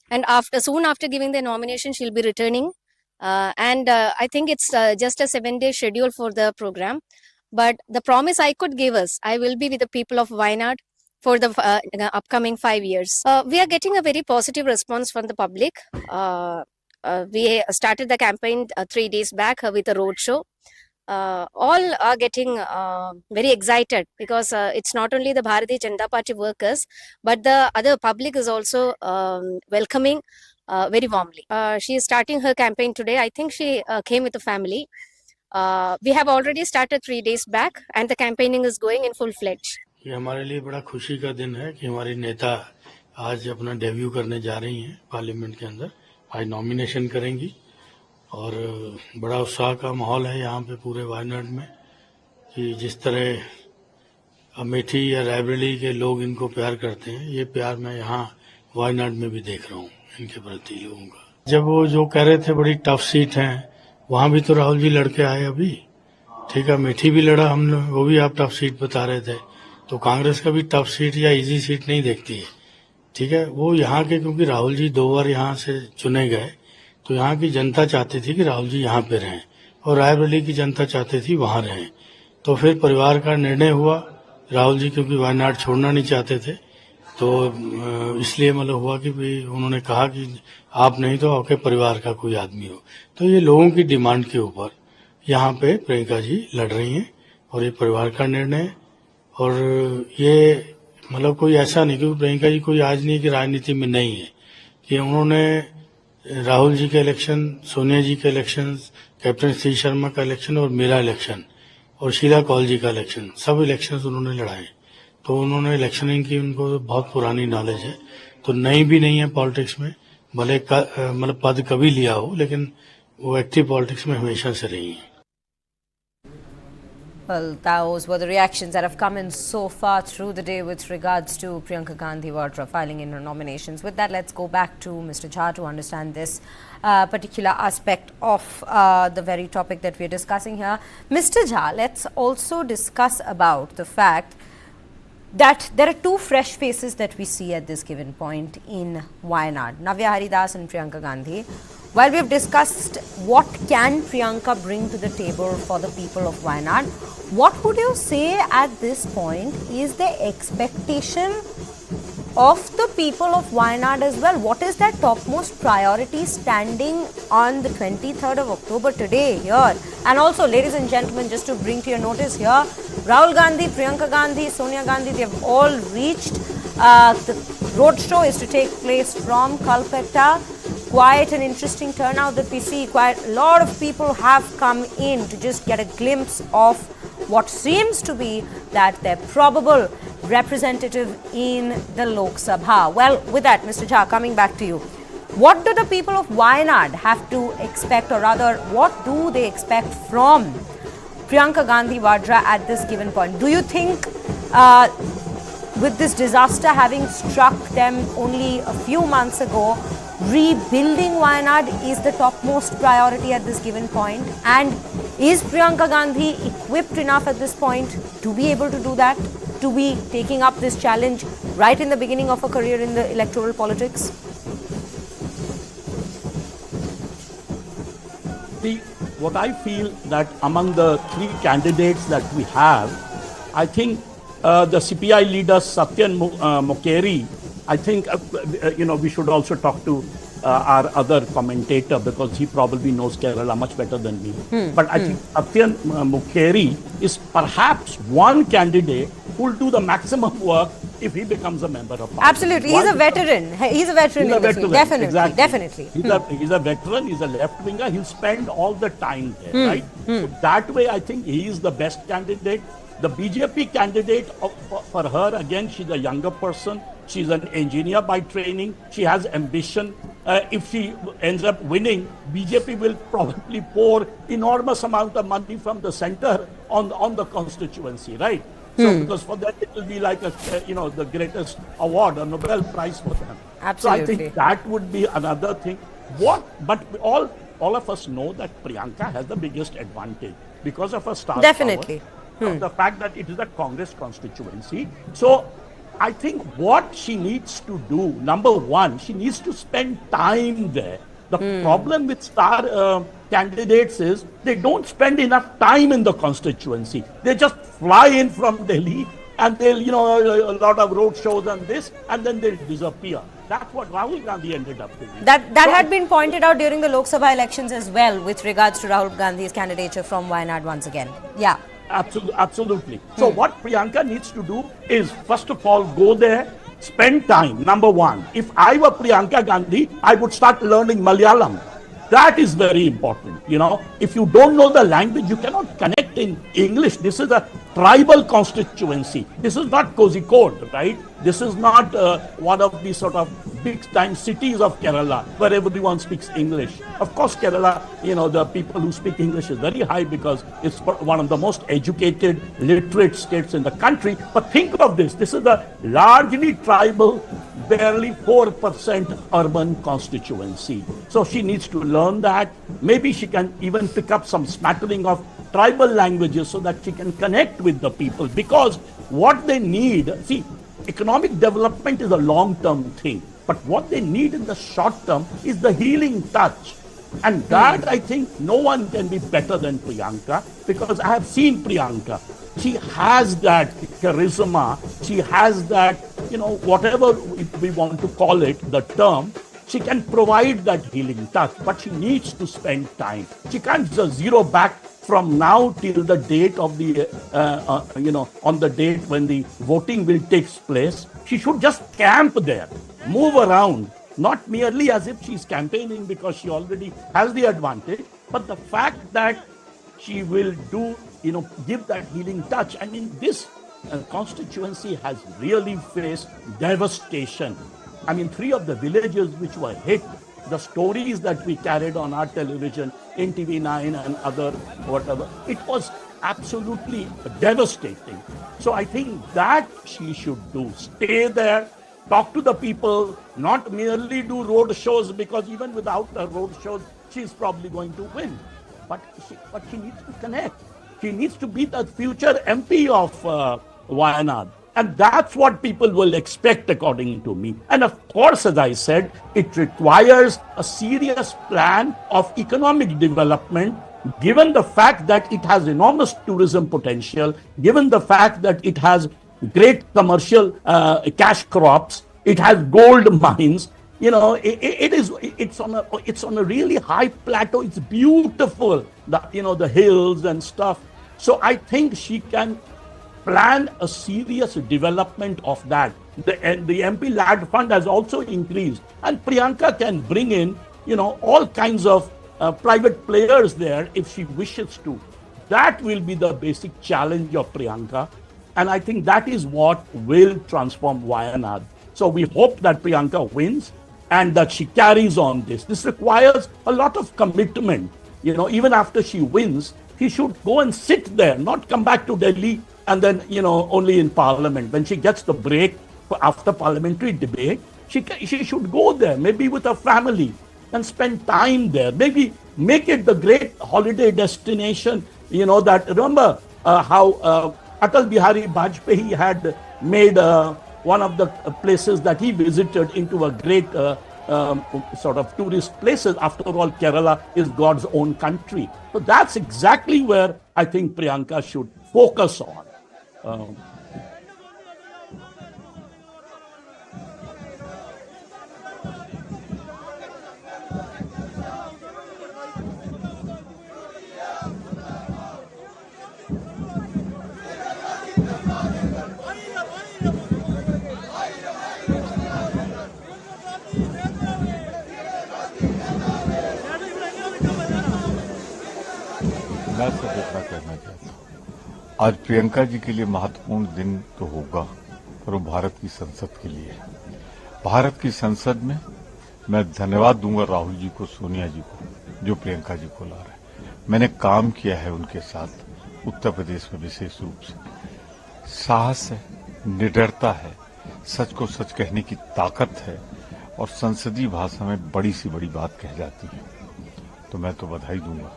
and soon after giving the nomination, she'll be returning. And I think it's just a 7-day schedule for the program. But the promise I could give us, I will be with the people of Wayanad for the upcoming 5 years. We are getting a very positive response from the public. We started the campaign 3 days back with a roadshow. All are getting very excited because it's not only the Bharatiya Janata Party workers, but the other public is also welcoming very warmly. She is starting her campaign today. I think she came with a family. We have already started 3 days back and the campaigning is going in full-fledged. ये हमारे लिए बड़ा खुशी का दिन है कि हमारी नेता आज अपना डेब्यू करने जा रही हैं पार्लियामेंट के अंदर. आज नॉमिनेशन करेंगी और बड़ा उत्साह का माहौल है यहाँ पे पूरे वायनाड में कि जिस तरह अमेठी या रायबरेली के लोग इनको प्यार करते हैं, ये प्यार मैं यहाँ वायनाड में भी देख रहा हूँ इनके प्रति लोगों का. जब वो जो कह रहे थे बड़ी टफ सीट है, वहाँ भी तो राहुल जी लड़के आए अभी. ठीक है, अमेठी भी लड़ा हम लोग, वो भी आप टफ सीट बता रहे थे. तो कांग्रेस का भी टफ सीट या इजी सीट नहीं देखती है. ठीक है, वो यहाँ के क्योंकि राहुल जी 2 बार यहाँ से चुने गए, तो यहाँ की जनता चाहती थी कि राहुल जी यहाँ पे रहें और रायबरेली की जनता चाहती थी वहाँ रहें. तो फिर परिवार का निर्णय हुआ, राहुल जी क्योंकि वायनाड छोड़ना नहीं चाहते थे, तो इसलिए मतलब हुआ कि भाई उन्होंने कहा कि आप नहीं तो आपके परिवार का कोई आदमी हो। तो ये लोगों की डिमांड के ऊपर यहाँ पे प्रियंका जी लड़ रही हैं और ये परिवार का निर्णय है। और ये मतलब कोई ऐसा नहीं, क्योंकि प्रियंका जी कोई आज नहीं कि राजनीति में नहीं है, कि उन्होंने राहुल जी के इलेक्शन, सोनिया जी के इलेक्शन, कैप्टन श्री शर्मा का इलेक्शन और मेरा इलेक्शन और शीला कौल जी का इलेक्शन, सब इलेक्शंस उन्होंने लड़ाए। तो उन्होंने इलेक्शनिंग की, उनको बहुत पुरानी नॉलेज है, तो नई भी नहीं है पॉलिटिक्स में, भले मतलब पद कभी लिया हो, लेकिन वो एक्टिव पॉलिटिक्स में हमेशा से रही हैं। Well, those were the reactions that have come in so far through the day with regards to Priyanka Gandhi Vadra filing in her nominations. With that, let's go back to Mr. Jha to understand this particular aspect of the very topic that we are discussing here. Mr. Jha, let's also discuss about the fact that there are two fresh faces that we see at this given point in Wayanad, Navya Haridas and Priyanka Gandhi. While we have discussed what can Priyanka bring to the table for the people of Wayanad, what would you say at this point is the expectation of the people of Wayanad as well? What is their topmost priority standing on the 23rd of October today here? And also, ladies and gentlemen, just to bring to your notice here, Rahul Gandhi, Priyanka Gandhi, Sonia Gandhi, they have all reached. The roadshow is to take place from Kalpetta. Quite an interesting turnout that we see. Quite a lot of people have come in to just get a glimpse of what seems to be that their probable representative in the Lok Sabha. Well, with that, Mr. Jha, coming back to you, what do the people of Wayanad have to expect, or rather, what do they expect from Priyanka Gandhi Vadra at this given point? Do you think with this disaster having struck them only a few months ago, rebuilding Wayanad is the topmost priority at this given point? And is Priyanka Gandhi equipped enough at this point to be able to do that, to be taking up this challenge right in the beginning of her career in the electoral politics? See, what I feel that among the three candidates that we have, I think the CPI leader Satyan Mukherjee, I think, we should also talk to our other commentator, because he probably knows Kerala much better than me. But I think Satyan Mukherjee is perhaps one candidate who will do the maximum work if he becomes a member of parliament. Absolutely. He's a veteran. He's a veteran in this field. Definitely. Exactly. Definitely. He's a veteran. He's a left-winger. He'll spend all the time there, right? So that way, I think he is the best candidate. The BJP candidate for her, again, she's a younger person. She's an engineer by training. She has ambition. If she ends up winning, BJP will probably pour enormous amount of money from the center on the constituency, right? So because for that it will be like the greatest award, a Nobel Prize for them. Absolutely. So I think that would be another thing. But all of us know that Priyanka has the biggest advantage because of her star Definitely. power, the fact that it is a Congress constituency. So I think what she needs to do, number one, she needs to spend time there. The problem with star candidates is they don't spend enough time in the constituency. They just fly in from Delhi and they'll, a lot of road shows and this, and then they'll disappear. That's what Rahul Gandhi ended up doing. That had been pointed out during the Lok Sabha elections as well, with regards to Rahul Gandhi's candidature from Wayanad once again. Yeah. Absolutely. So what Priyanka needs to do is, first of all, go there, spend time. Number one, if I were Priyanka Gandhi, I would start learning Malayalam. That is very important. If you don't know the language, you cannot connect in English. This is a tribal constituency. This is not Kozhikode, right? This is not one of the sort of big-time cities of Kerala where everyone speaks English. Of course, Kerala, the people who speak English is very high because it's one of the most educated, literate states in the country. But think of this. This is a largely tribal, barely 4% urban constituency. So she needs to learn that. Maybe she can even pick up some smattering of tribal languages so that she can connect with the people. Because what they need, see, economic development is a long-term thing. But what they need in the short term is the healing touch. And that, I think, no one can be better than Priyanka, because I have seen Priyanka. She has that charisma. She has that, whatever we want to call it, the term, she can provide that healing touch, but she needs to spend time. She can't just zero back from now till the date of the, on the date when the voting will take place. She should just camp there, move around, not merely as if she's campaigning because she already has the advantage, but the fact that she will do, give that healing touch. I mean, this constituency has really faced devastation. I mean, 3 of the villages which were hit, the stories that we carried on our television, in TV9 and other whatever, it was absolutely devastating. So I think that she should do. Stay there, talk to the people, not merely do road shows, because even without the road shows, she's probably going to win. But she needs to connect. She needs to be the future MP of Wayanad. And that's what people will expect, according to me. And of course, as I said, it requires a serious plan of economic development, given the fact that it has enormous tourism potential, given the fact that it has great commercial cash crops, it has gold mines. It's on a really high plateau. It's beautiful, the hills and stuff. So I think she can plan a serious development of that. The MP Lad Fund has also increased, and Priyanka can bring in, all kinds of private players there if she wishes to. That will be the basic challenge of Priyanka, and I think that is what will transform Wayanad. So we hope that Priyanka wins and that she carries on this. This requires a lot of commitment. Even after she wins, she should go and sit there, not come back to Delhi and then, only in Parliament. When she gets the break after parliamentary debate, she should go there, maybe with her family, and spend time there. Maybe make it the great holiday destination, that, remember how Atal Bihari Vajpayee had made one of the places that he visited into a great sort of tourist places. After all, Kerala is God's own country. So that's exactly where I think Priyanka should focus on. मैं सब इतना कहना चाहता हूँ, आज प्रियंका जी के लिए महत्वपूर्ण दिन तो होगा, पर वो भारत की संसद के लिए। भारत की संसद में मैं धन्यवाद दूंगा राहुल जी को, सोनिया जी को, जो प्रियंका जी को ला रहे हैं। मैंने काम किया है उनके साथ उत्तर प्रदेश में, विशेष रूप से साहस है, निडरता है, सच को सच कहने की ताकत है, और संसदीय भाषा में बड़ी सी बड़ी बात कह जाती है। तो मैं तो बधाई दूंगा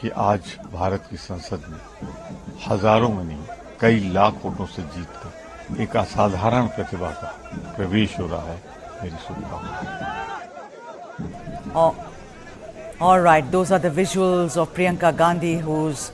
कि आज भारत की संसद में हजारों में नहीं, कई लाख वोटों से जीतकर एक असाधारण प्रतिभा का प्रवेश हो रहा है। मेरी शुभकामनाएं। All right, those are the visuals of Priyanka Gandhi, who's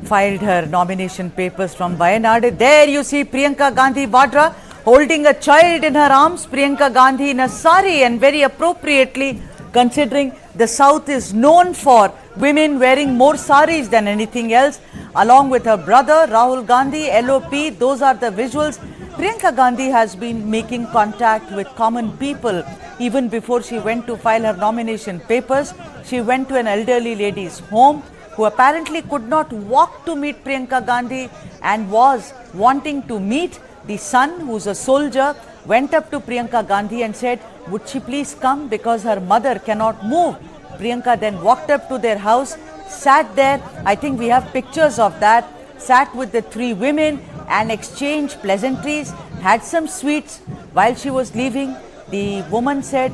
filed her nomination papers from Wayanad. There you see Priyanka Gandhi Vadra holding a child in her arms. Priyanka Gandhi in a sari, and very appropriately, considering the South is known for women wearing more saris than anything else, along with her brother Rahul Gandhi, LOP. Those are the visuals. Priyanka Gandhi has been making contact with common people even before she went to file her nomination papers. She went to an elderly lady's home who apparently could not walk to meet Priyanka Gandhi and was wanting to meet. The son, who's a soldier, went up to Priyanka Gandhi and said, would she please come because her mother cannot move. Priyanka then walked up to their house, sat there. I think we have pictures of that. Sat with the three women and exchanged pleasantries, had some sweets. While she was leaving, the woman said,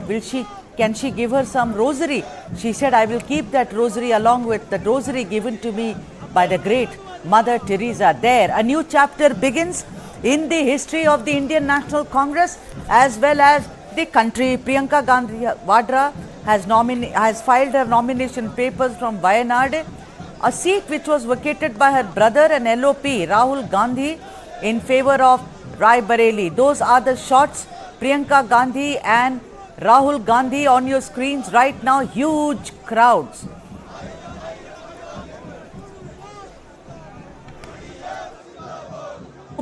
can she give her some rosary? She said, I will keep that rosary along with the rosary given to me by the great Mother Teresa. There, a new chapter begins in the history of the Indian National Congress as well as the country. Priyanka Gandhi Vadra has filed her nomination papers from Wayanad, a seat which was vacated by her brother and LOP Rahul Gandhi in favor of Rae Bareli. Those are the shots. Priyanka Gandhi and Rahul Gandhi on your screens right now. Huge crowds.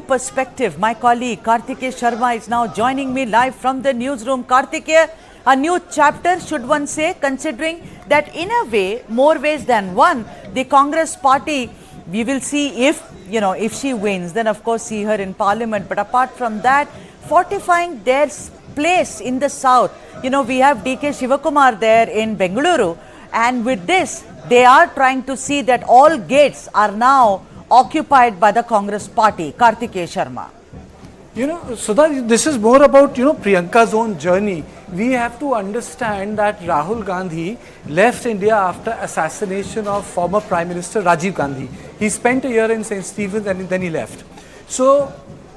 Perspective, my colleague Kartikeya Sharma is now joining me live from the newsroom. Kartikeya, a new chapter, should one say, considering that in a way, more ways than one, the Congress party, we will see if she wins, then of course see her in parliament. But apart from that, fortifying their place in the south. We have DK Shivakumar there in Bengaluru, and with this, they are trying to see that all gates are now occupied by the Congress party. Kartikeya Sharma. Sudha, this is more about, Priyanka's own journey. We have to understand that Rahul Gandhi left India after assassination of former Prime Minister Rajiv Gandhi. He spent a year in St. Stephen's and then he left. So,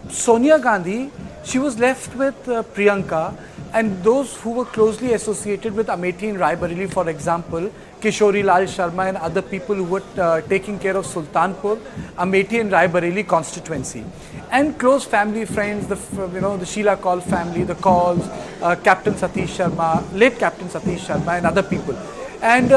Sonia Gandhi, she was left with Priyanka, and those who were closely associated with Amethi and Rae Bareli, for example, Kishori Lal Sharma and other people who were taking care of Sultanpur, Amethi and Rae Bareli constituency. And close family friends, the Sheila Kaul family, the Kauls, Captain Satish Sharma, late Captain Satish Sharma and other people. And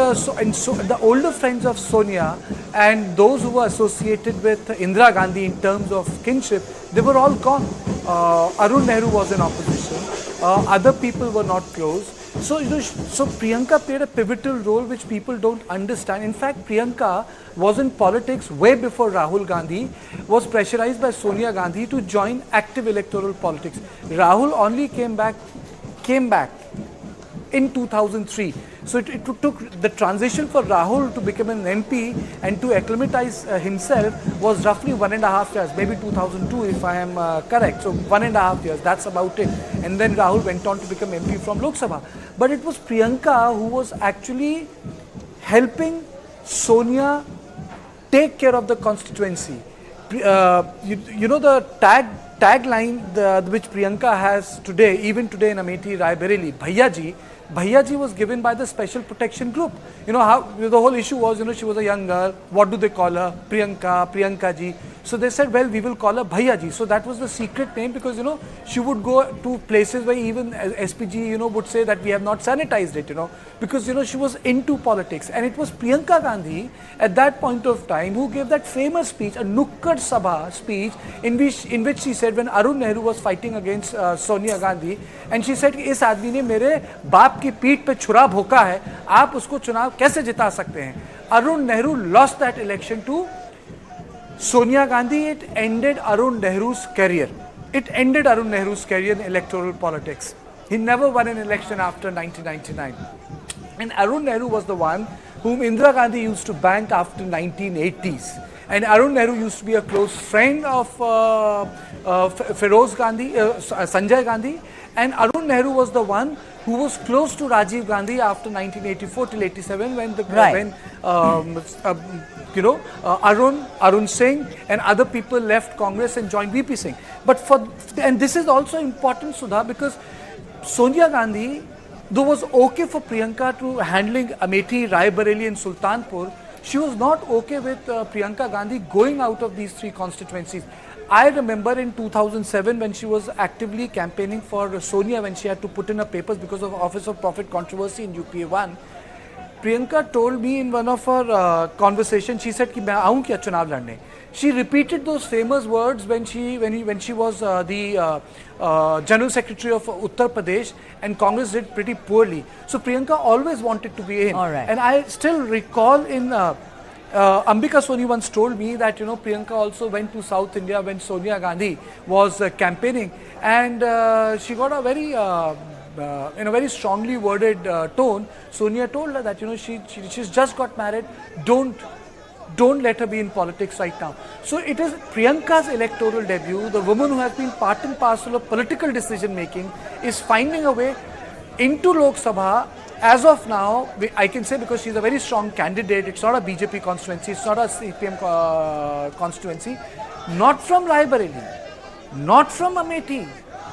so the older friends of Sonia and those who were associated with Indira Gandhi in terms of kinship, they were all gone. Arun Nehru was in opposition. Other people were not close. So Priyanka played a pivotal role which people don't understand. In fact, Priyanka was in politics way before Rahul Gandhi was pressurized by Sonia Gandhi to join active electoral politics. Rahul only came back in 2003. So it took the transition for Rahul to become an MP and to acclimatize himself was roughly 1.5 years, maybe 2002 if I am correct. So 1.5 years, that's about it. And then Rahul went on to become MP from Lok Sabha. But it was Priyanka who was actually helping Sonia take care of the constituency. The tagline which Priyanka has today, even today in Amethi, Rae Bareli, Bhaiya ji was given by the Special Protection Group. How the whole issue was, she was a young girl. What do they call her? Priyanka ji. So they said, well, we will call her Bhaiya ji. So that was the secret name because, she would go to places where even SPG, would say that we have not sanitized it, because, she was into politics. And it was Priyanka Gandhi at that point of time who gave that famous speech, a Nukkad Sabha speech, in which she said when Arun Nehru was fighting against Sonia Gandhi, and she said, इस आदमी ने मेरे बाप की पीठ पे छुरा भोंका है, आप उसको चुनाव कैसे जिता सकते हैं? Arun Nehru lost that election to Sonia Gandhi. It ended Arun Nehru's career. It ended Arun Nehru's career in electoral politics. He never won an election after 1999. And Arun Nehru was the one whom Indira Gandhi used to bank after 1980s. And Arun Nehru used to be a close friend of Feroz Gandhi, Sanjay Gandhi. And Arun Nehru was the one who was close to Rajiv Gandhi after 1984 till 87 when Arun Singh and other people left Congress and joined VP Singh. And this is also important, Sudha, because Sonia Gandhi, though was okay for Priyanka to handling Amethi, Rae Bareli and Sultanpur, she was not okay with Priyanka Gandhi going out of these three constituencies. I remember in 2007 when she was actively campaigning for Sonia, when she had to put in her papers because of Office of Profit controversy in UPA 1, Priyanka told me in one of her conversations, she said, "Ki main aun kya chunav ladne?" She repeated those famous words when she was the General Secretary of Uttar Pradesh, and Congress did pretty poorly. So Priyanka always wanted to be in. And I still recall in Ambika Soni once told me that Priyanka also went to South India when Sonia Gandhi was campaigning, and she got a very in a very strongly worded tone. Sonia told her that she's just got married, don't let her be in politics right now. So it is Priyanka's electoral debut. The woman who has been part and parcel of political decision making is finding a way into Lok Sabha. As of now, I can say, because she's a very strong candidate, it's not a BJP constituency, it's not a CPM constituency, not from Rae Bareli, not from Amethi.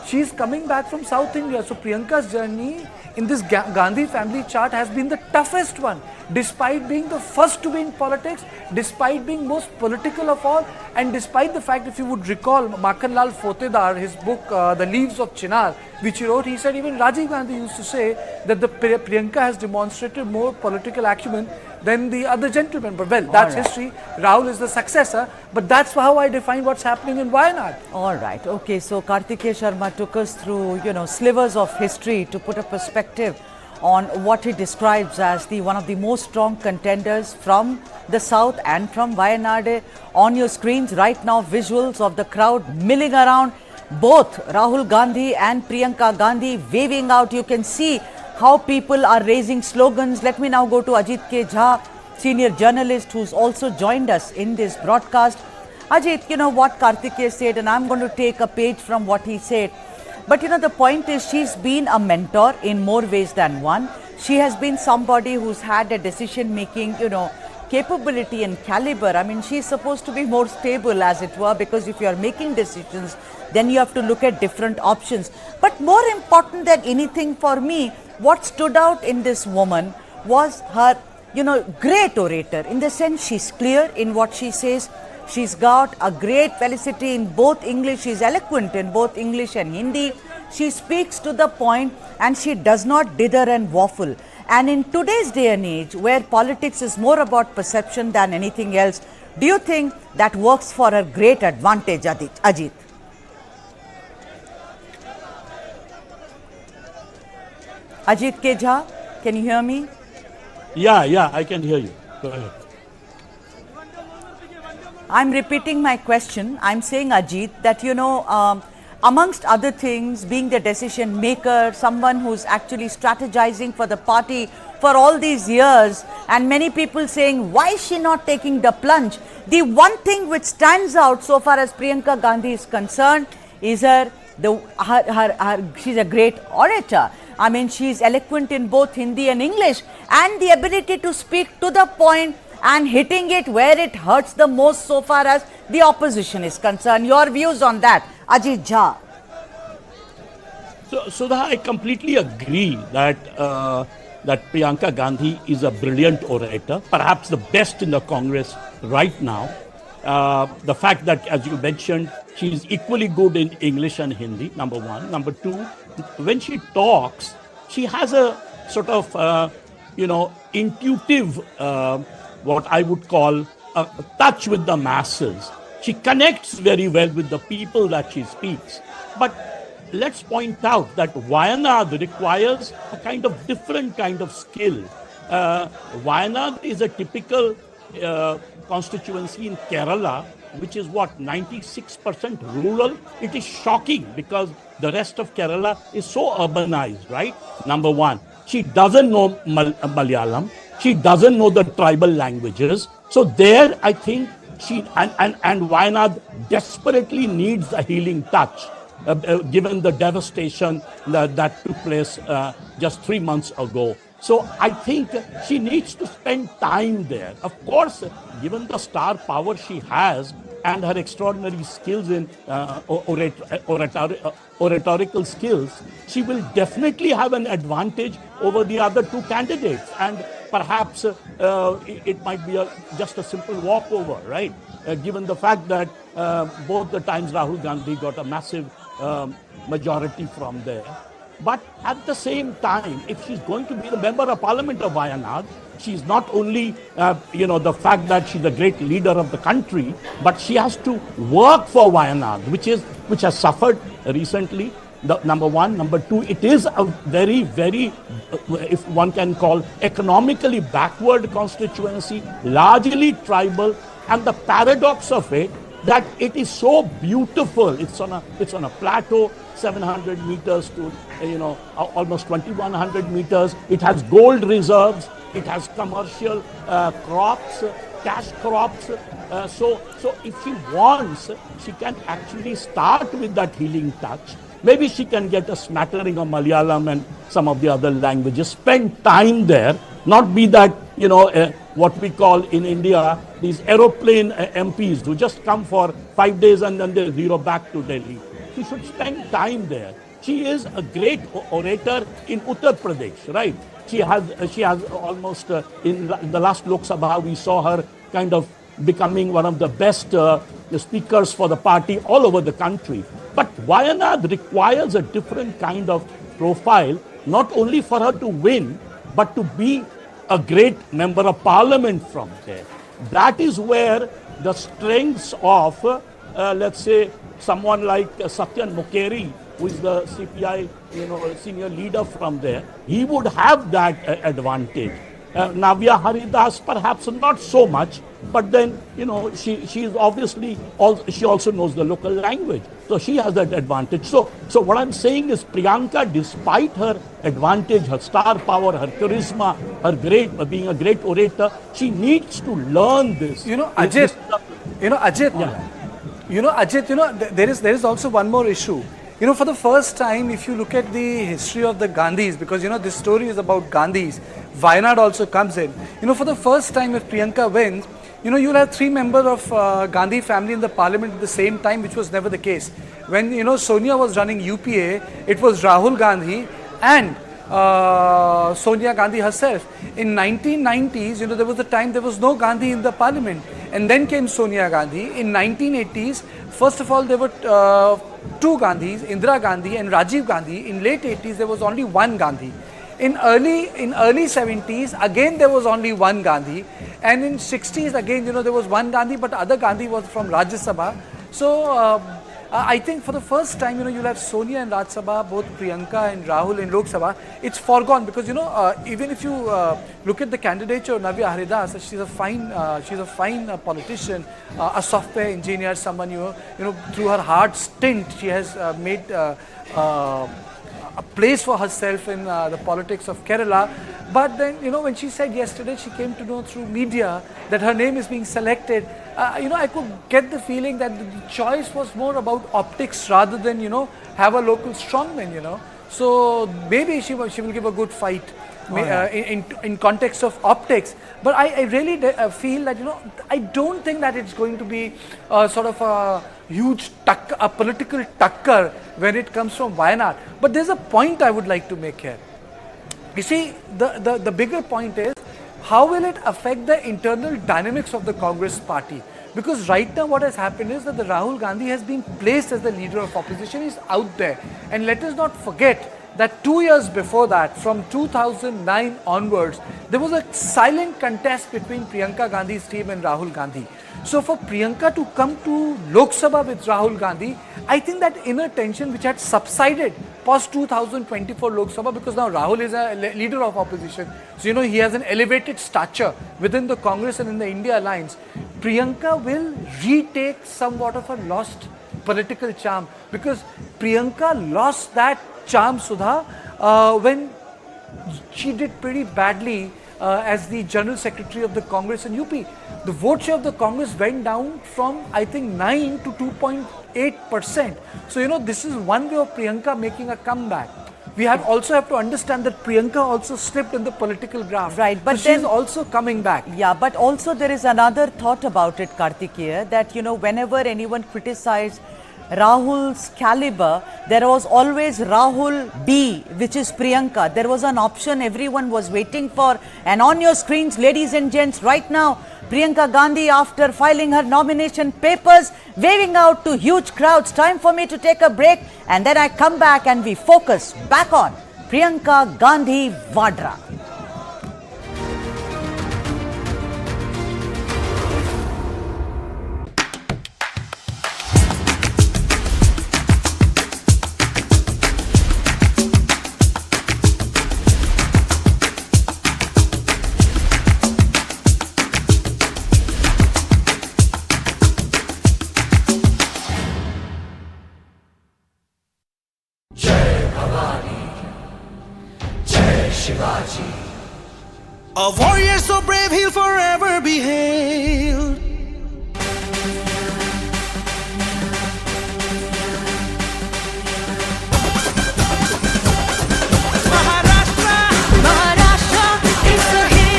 She's coming back from South India. So Priyanka's journey in this Gandhi family chart has been the toughest one, despite being the first to be in politics, despite being most political of all, and despite the fact, if you would recall Makhanlal Fotedar, his book The Leaves of Chinar, which he wrote, he said even Rajiv Gandhi used to say that the Priyanka has demonstrated more political acumen than the other gentlemen. But well, that's history. Rahul is the successor, but that's how I define what's happening in Wayanad. All right. Okay. So Kartikeya Sharma took us through, slivers of history to put a perspective on what he describes as one of the most strong contenders from the south and from Wayanad. On your screens right now, visuals of the crowd milling around, both Rahul Gandhi and Priyanka Gandhi waving out. You can see how people are raising slogans. Let me now go to Ajit K. Jha, senior journalist who's also joined us in this broadcast. Ajit, you know what Kartikeya said, and I'm going to take a page from what he said. But the point is, she's been a mentor in more ways than one. She has been somebody who's had a decision-making, capability and caliber. I mean, she's supposed to be more stable, as it were, because if you are making decisions, then you have to look at different options. But more important than anything for me, what stood out in this woman was her, great orator, in the sense she's clear in what she says. She's got a great felicity in both English. She's eloquent in both English and Hindi. She speaks to the point and she does not dither and waffle. And in today's day and age, where politics is more about perception than anything else, do you think that works for her great advantage, Ajit? Ajit K. Jha, can you hear me? Yeah, I can hear you. Go ahead. I'm repeating my question. I'm saying, Ajit, that, amongst other things, being the decision maker, someone who's actually strategizing for the party for all these years, and many people saying, why is she not taking the plunge? The one thing which stands out so far as Priyanka Gandhi is concerned is she's a great orator. I mean, she's eloquent in both Hindi and English, and the ability to speak to the point and hitting it where it hurts the most so far as the opposition is concerned. Your views on that, Ajit Jha? So Sudha, I completely agree that that Priyanka Gandhi is a brilliant orator, perhaps the best in the Congress right now. The fact that, as you mentioned, she's equally good in English and Hindi, number one. Number two, when she talks, she has a sort of, intuitive, what I would call a touch with the masses. She connects very well with the people that she speaks. But let's point out that Wayanad requires a kind of different kind of skill. Wayanad is a typical constituency in Kerala, which is 96% rural. It is shocking because the rest of Kerala is so urbanized, right? Number one, she doesn't know Malayalam. She doesn't know the tribal languages. So there, I think and Wayanad desperately needs a healing touch, given the devastation that took place just 3 months ago. So I think she needs to spend time there. Of course, given the star power she has and her extraordinary skills in oratorical skills, she will definitely have an advantage over the other two candidates. And perhaps it might be just a simple walkover, right? Given the fact that both the times Rahul Gandhi got a massive majority from there. But at the same time, if she's going to be the member of parliament of Wayanad, she's not only, the fact that she's a great leader of the country, but she has to work for Wayanad, which has suffered recently. Number one. Number two, it is a very, very, if one can call, economically backward constituency, largely tribal, and the paradox of it, that it is so beautiful. It's on a plateau, 700 meters to almost 2100 meters. It has gold reserves. It has commercial crops, cash crops. So if she wants, she can actually start with that healing touch. Maybe she can get a smattering of Malayalam and some of the other languages. Spend time there, not be that what we call in India these aeroplane MPs who just come for 5 days and then they zero back to Delhi. She should spend time there. She is a great orator in Uttar Pradesh, right? She has almost, in the last Lok Sabha, we saw her kind of becoming one of the best speakers for the party all over the country. But Wayanad requires a different kind of profile, not only for her to win, but to be a great member of parliament from there. That is where the strengths of, let's say, someone like Satyan Mukherjee, who is the CPI, senior leader from there, he would have that advantage. Navya Haridas, perhaps not so much, but then, she is obviously, she also knows the local language. So she has that advantage. So what I'm saying is Priyanka, despite her advantage, her star power, her charisma, her being a great orator, she needs to learn this. Ajit, there is also one more issue. For the first time, if you look at the history of the Gandhis, because this story is about Gandhis, Wayanad also comes in. For the first time, if Priyanka wins, you'll have 3 members of Gandhi family in the parliament at the same time, which was never the case. When Sonia was running UPA, it was Rahul Gandhi and Sonia Gandhi herself. In 1990s, there was a time there was no Gandhi in the parliament, and then came Sonia Gandhi. In 1980s, first of all, there were 2 Gandhis, Indira Gandhi and Rajiv Gandhi. In late 80s, there was only 1 Gandhi. In early 70s, again there was only 1 Gandhi, and in 60s again, there was 1 Gandhi, but other Gandhi was from Rajya Sabha. So I think for the first time, you'll have Sonia in Rajya Sabha, both Priyanka and Rahul in Lok Sabha. It's foregone because even if you look at the candidature of Navya Haridas, she's a fine politician, a software engineer, someone through her hard stint, she has made a place for herself in the politics of Kerala. But then, when she said yesterday, she came to know through media that her name is being selected. I could get the feeling that the choice was more about optics rather than, have a local strongman, So maybe she will give a good fight in context of optics. But I really feel that, I don't think that it's going to be sort of a huge a political tucker when it comes from Wayanad. But there's a point I would like to make here. You see, the bigger point is, how will it affect the internal dynamics of the Congress party? Because right now what has happened is that the Rahul Gandhi has been placed as the leader of opposition, is out there. And let us not forget that 2 years before that, from 2009 onwards, there was a silent contest between Priyanka Gandhi's team and Rahul Gandhi. So for Priyanka to come to Lok Sabha with Rahul Gandhi, I think that inner tension which had subsided post 2024 Lok Sabha, because now Rahul is a leader of opposition. So he has an elevated stature within the Congress and in the India Alliance. Priyanka will retake somewhat of a lost political charm, because Priyanka lost that charm, Sudha, when she did pretty badly as the General Secretary of the Congress in UP. The vote share of the Congress went down from, I think, 9 to 2.8%. So, this is one way of Priyanka making a comeback. We also have to understand that Priyanka also slipped in the political graph. Right, but so she's also coming back. Yeah, but also there is another thought about it, Kartikeya, that, whenever anyone criticized Rahul's caliber, there was always Rahul B, which is Priyanka. There was an option everyone was waiting for. And on your screens, ladies and gents, right now, Priyanka Gandhi, after filing her nomination papers, waving out to huge crowds. Time for me to take a break, and then I come back and we focus back on Priyanka Gandhi Vadra. A warrior so brave he'll forever be hailed. Maharashtra is a hit.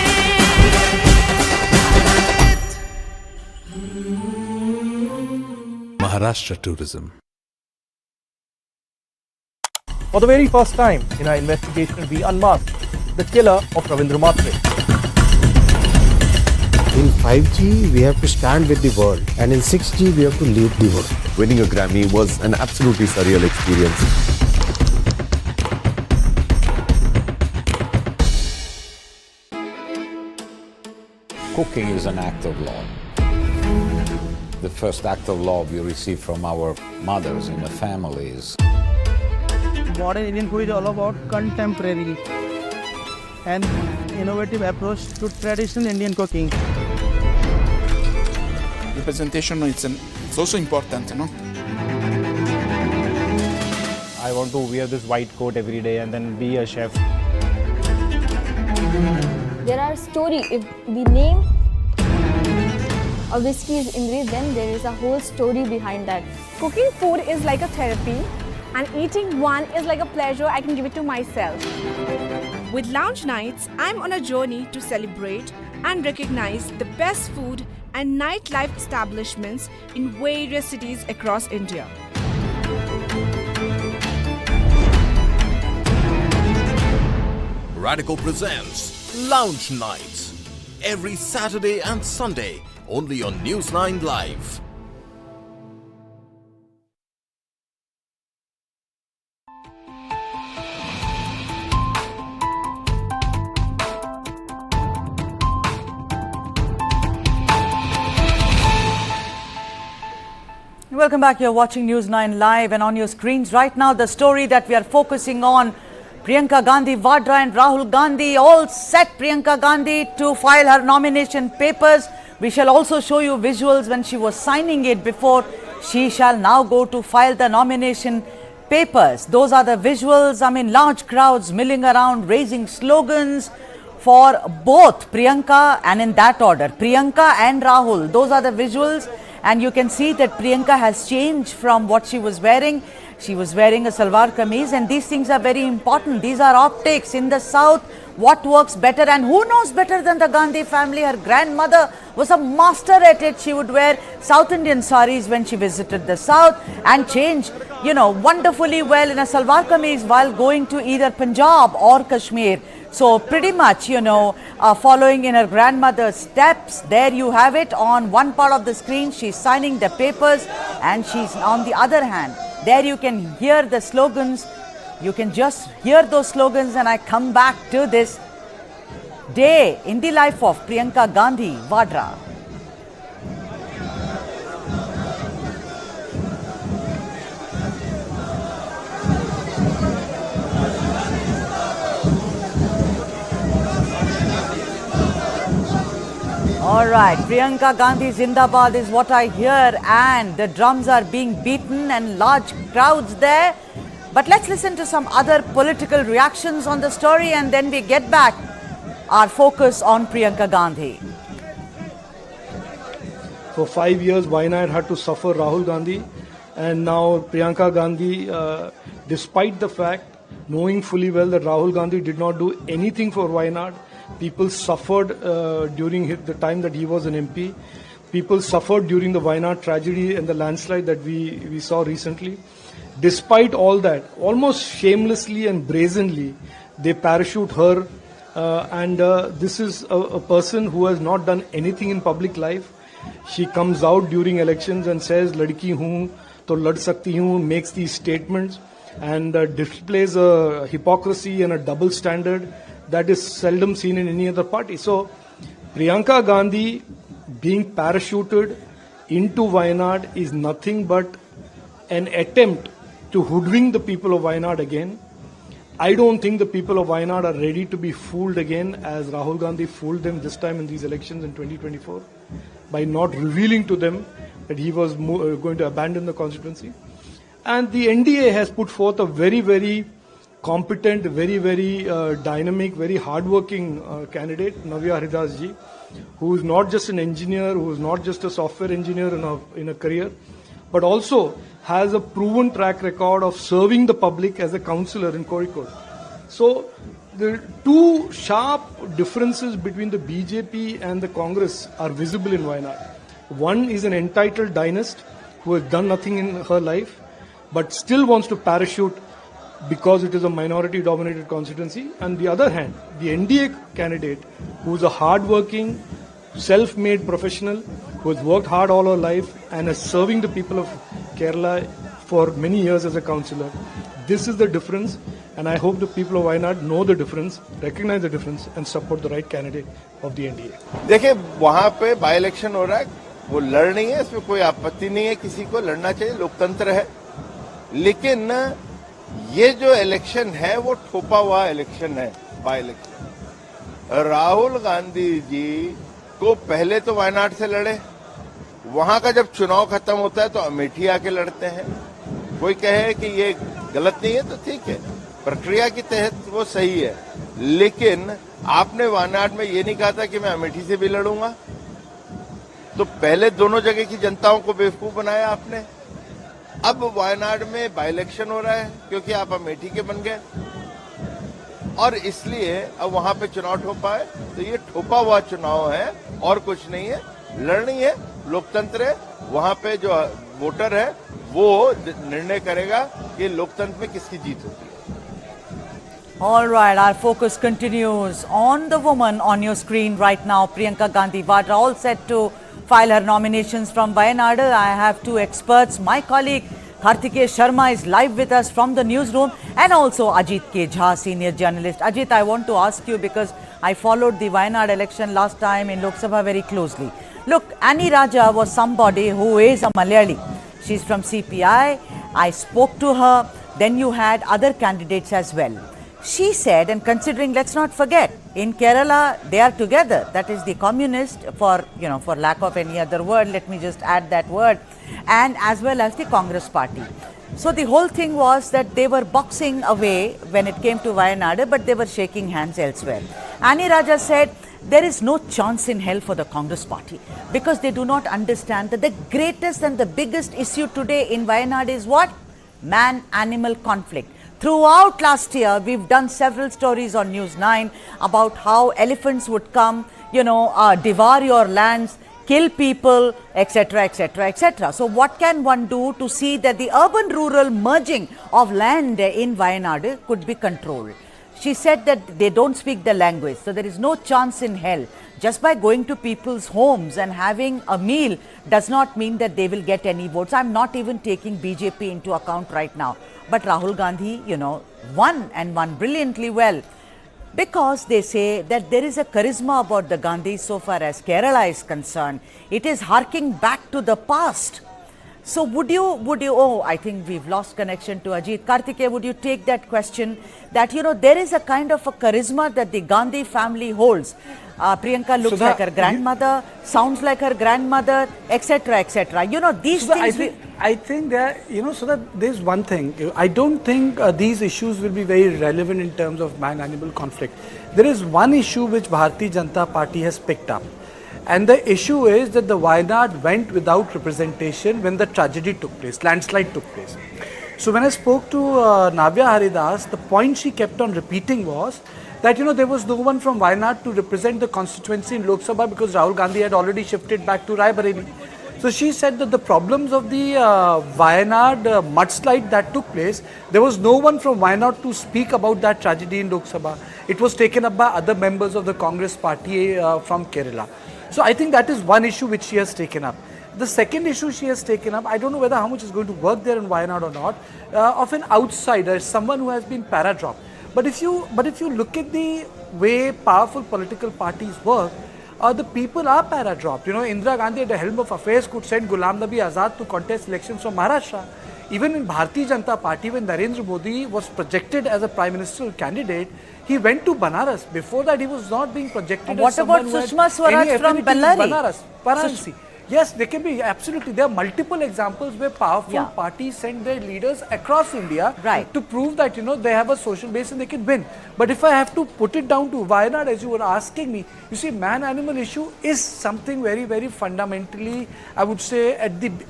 Maharashtra tourism. For the very first time in our investigation, we unmasked the killer of Ravindra Matre. In 5G, we have to stand with the world, and in 6G, we have to lead the world. Winning a Grammy was an absolutely surreal experience. Cooking is an act of law. The first act of law we receive from our mothers in the families. Modern Indian food is all about contemporary and innovative approach to traditional Indian cooking. Representation it's also important, you know. I want to wear this white coat every day and then be a chef. There are stories. If the name of whiskey is Indri, then there is a whole story behind that. Cooking food is like a therapy, and eating one is like a pleasure I can give it to myself. With Lounge Nights, I'm on a journey to celebrate and recognize the best food and nightlife establishments in various cities across India. Radical presents Lounge Nights every Saturday and Sunday only on News9 Live. Welcome back. You're watching News9 Live, and on your screens right now, the story that we are focusing on, Priyanka Gandhi Vadra and Rahul Gandhi all set Priyanka Gandhi to file her nomination papers. We shall also show you visuals when she was signing it before she shall now go to file the nomination papers. Those are the visuals. I mean, large crowds milling around, raising slogans for both Priyanka, and in that order, Priyanka and Rahul. Those are the visuals. And you can see that Priyanka has changed from what she was wearing. She was wearing a salwar kameez, and these things are very important. These are optics. In the south, what works better, and who knows better than the Gandhi family? Her grandmother was a master at it. She would wear South Indian saris when she visited the south and change, wonderfully well in a salwar kameez while going to either Punjab or Kashmir. So pretty much, following in her grandmother's steps. There you have it on one part of the screen. She's signing the papers, and she's on the other hand. There you can hear the slogans. You can just hear those slogans, and I come back to this day in the life of Priyanka Gandhi Vadra. All right, Priyanka Gandhi Zindabad is what I hear, and the drums are being beaten and large crowds there. But let's listen to some other political reactions on the story, and then we get back our focus on Priyanka Gandhi. For 5 years, Wayanad had to suffer Rahul Gandhi, and now Priyanka Gandhi, despite the fact, knowing fully well that Rahul Gandhi did not do anything for Wayanad. People suffered during the time that he was an MP. People suffered during the Wayanad tragedy and the landslide that we saw recently. Despite all that, almost shamelessly and brazenly, they parachute her. And this is a person who has not done anything in public life. She comes out during elections and says, "Ladki hoon, to lad sakti hoon," makes these statements and displays a hypocrisy and a double standard that is seldom seen in any other party. So, Priyanka Gandhi being parachuted into Wayanad is nothing but an attempt to hoodwink the people of Wayanad again. I don't think the people of Wayanad are ready to be fooled again as Rahul Gandhi fooled them this time in these elections in 2024 by not revealing to them that he was going to abandon the constituency. And the NDA has put forth a very, very competent, very, very dynamic, very hardworking candidate, Navya Haridas ji, who is not just an engineer, who is not just a software engineer in a career, but also has a proven track record of serving the public as a councillor in Kozhikode. So the two sharp differences between the BJP and the Congress are visible in Wayanad. One is an entitled dynast who has done nothing in her life, but still wants to parachute because it is a minority dominated constituency. On the other hand, the NDA candidate, who is a hard-working, self-made professional, who has worked hard all her life and is serving the people of Kerala for many years as a councillor. This is the difference, and I hope the people of Wayanad know the difference, recognize the difference and support the right candidate of the NDA. देखिए वहाँ पे by election हो रहा है, वो लड़ नहीं है, इसमें कोई आपत्ति नहीं है, किसी को लड़ना चाहिए, लोकतंत्र है। लेकिन ये जो इलेक्शन है वो ठोपा हुआ इलेक्शन है, बाई इलेक्शन। राहुल गांधी जी को पहले तो वायनाड से लड़े, वहां का जब चुनाव खत्म होता है तो अमेठी आके लड़ते हैं। कोई कहे कि ये गलत नहीं है तो ठीक है, प्रक्रिया के तहत वो सही है, लेकिन आपने वायनाड में ये नहीं कहा था कि मैं अमेठी से भी लड़ूंगा। तो पहले दोनों जगह की जनताओं को बेवकूफ बनाया आपने। अब वायनाड में बाई इलेक्शन हो रहा है क्योंकि आप अमेठी के बन गए और इसलिए अब वहां पे चुनाव ठोपा है। तो ये ठोपा हुआ चुनाव है और कुछ नहीं है, लड़नी है, लोकतंत्र है। वहां पे जो वोटर है वो निर्णय करेगा कि लोकतंत्र में किसकी जीत होती है। All right, our focus continues on the woman on your screen right now, Priyanka Gandhi Vadra, all set to file her nominations from Wayanad. I have two experts. My colleague Kartikeya Sharma is live with us from the newsroom, and also Ajit K. Jha, senior journalist. Ajit, I want to ask you because I followed the Wayanad election last time in Lok Sabha very closely. Look, Annie Raja was somebody who is a Malayali. She's from CPI. I spoke to her. Then you had other candidates as well. She said, and considering, let's not forget, in Kerala, they are together. That is the communist, for lack of any other word, let me just add that word, and as well as the Congress party. So the whole thing was that they were boxing away when it came to Wayanad, but they were shaking hands elsewhere. Annie Raja said, there is no chance in hell for the Congress party because they do not understand that the greatest and the biggest issue today in Wayanad is what? Man-animal conflict. Throughout last year, we've done several stories on News9 about how elephants would come, devour your lands, kill people, etc., etc., etc. So what can one do to see that the urban-rural merging of land in Wayanad could be controlled? She said that they don't speak the language, so there is no chance in hell. Just by going to people's homes and having a meal does not mean that they will get any votes. I'm not even taking BJP into account right now. But Rahul Gandhi, won and won brilliantly well because they say that there is a charisma about the Gandhis so far as Kerala is concerned. It is harking back to the past. So would you, oh, I think we've lost connection to Ajit. Kartikeya, would you take that question that, there is a kind of a charisma that the Gandhi family holds. Priyanka looks like her grandmother, sounds like her grandmother, etc., etc. These things... I think that, so that there's one thing. I don't think these issues will be very relevant in terms of man-animal conflict. There is one issue which Bharatiya Janata Party has picked up. And the issue is that the Wayanad went without representation when the tragedy took place, landslide took place. So when I spoke to Navya Haridas, the point she kept on repeating was that, there was no one from Wayanad to represent the constituency in Lok Sabha because Rahul Gandhi had already shifted back to Rae Bareli. So she said that the problems of the Wayanad mudslide that took place, there was no one from Wayanad to speak about that tragedy in Lok Sabha. It was taken up by other members of the Congress party from Kerala. So I think that is one issue which she has taken up. The second issue she has taken up, I don't know whether how much is going to work there in Wayanad or not, of an outsider, someone who has been para-dropped. But if you look at the way powerful political parties work, the people are para-dropped. Indira Gandhi at the helm of affairs could send Ghulam Nabi Azad to contest elections from Maharashtra. Even in Bharatiya Janata Party, when Narendra Modi was projected as a prime ministerial candidate, he went to Banaras. Before that, he was not being projected as someone who had Sushma Swaraj from Bellary? Varanasi. Yes, there can be, absolutely. There are multiple examples where powerful parties send their leaders across India to prove that, they have a social base and they can win. But if I have to put it down to Wayanad, as you were asking me, you see, man-animal issue is something very, very fundamentally, I would say,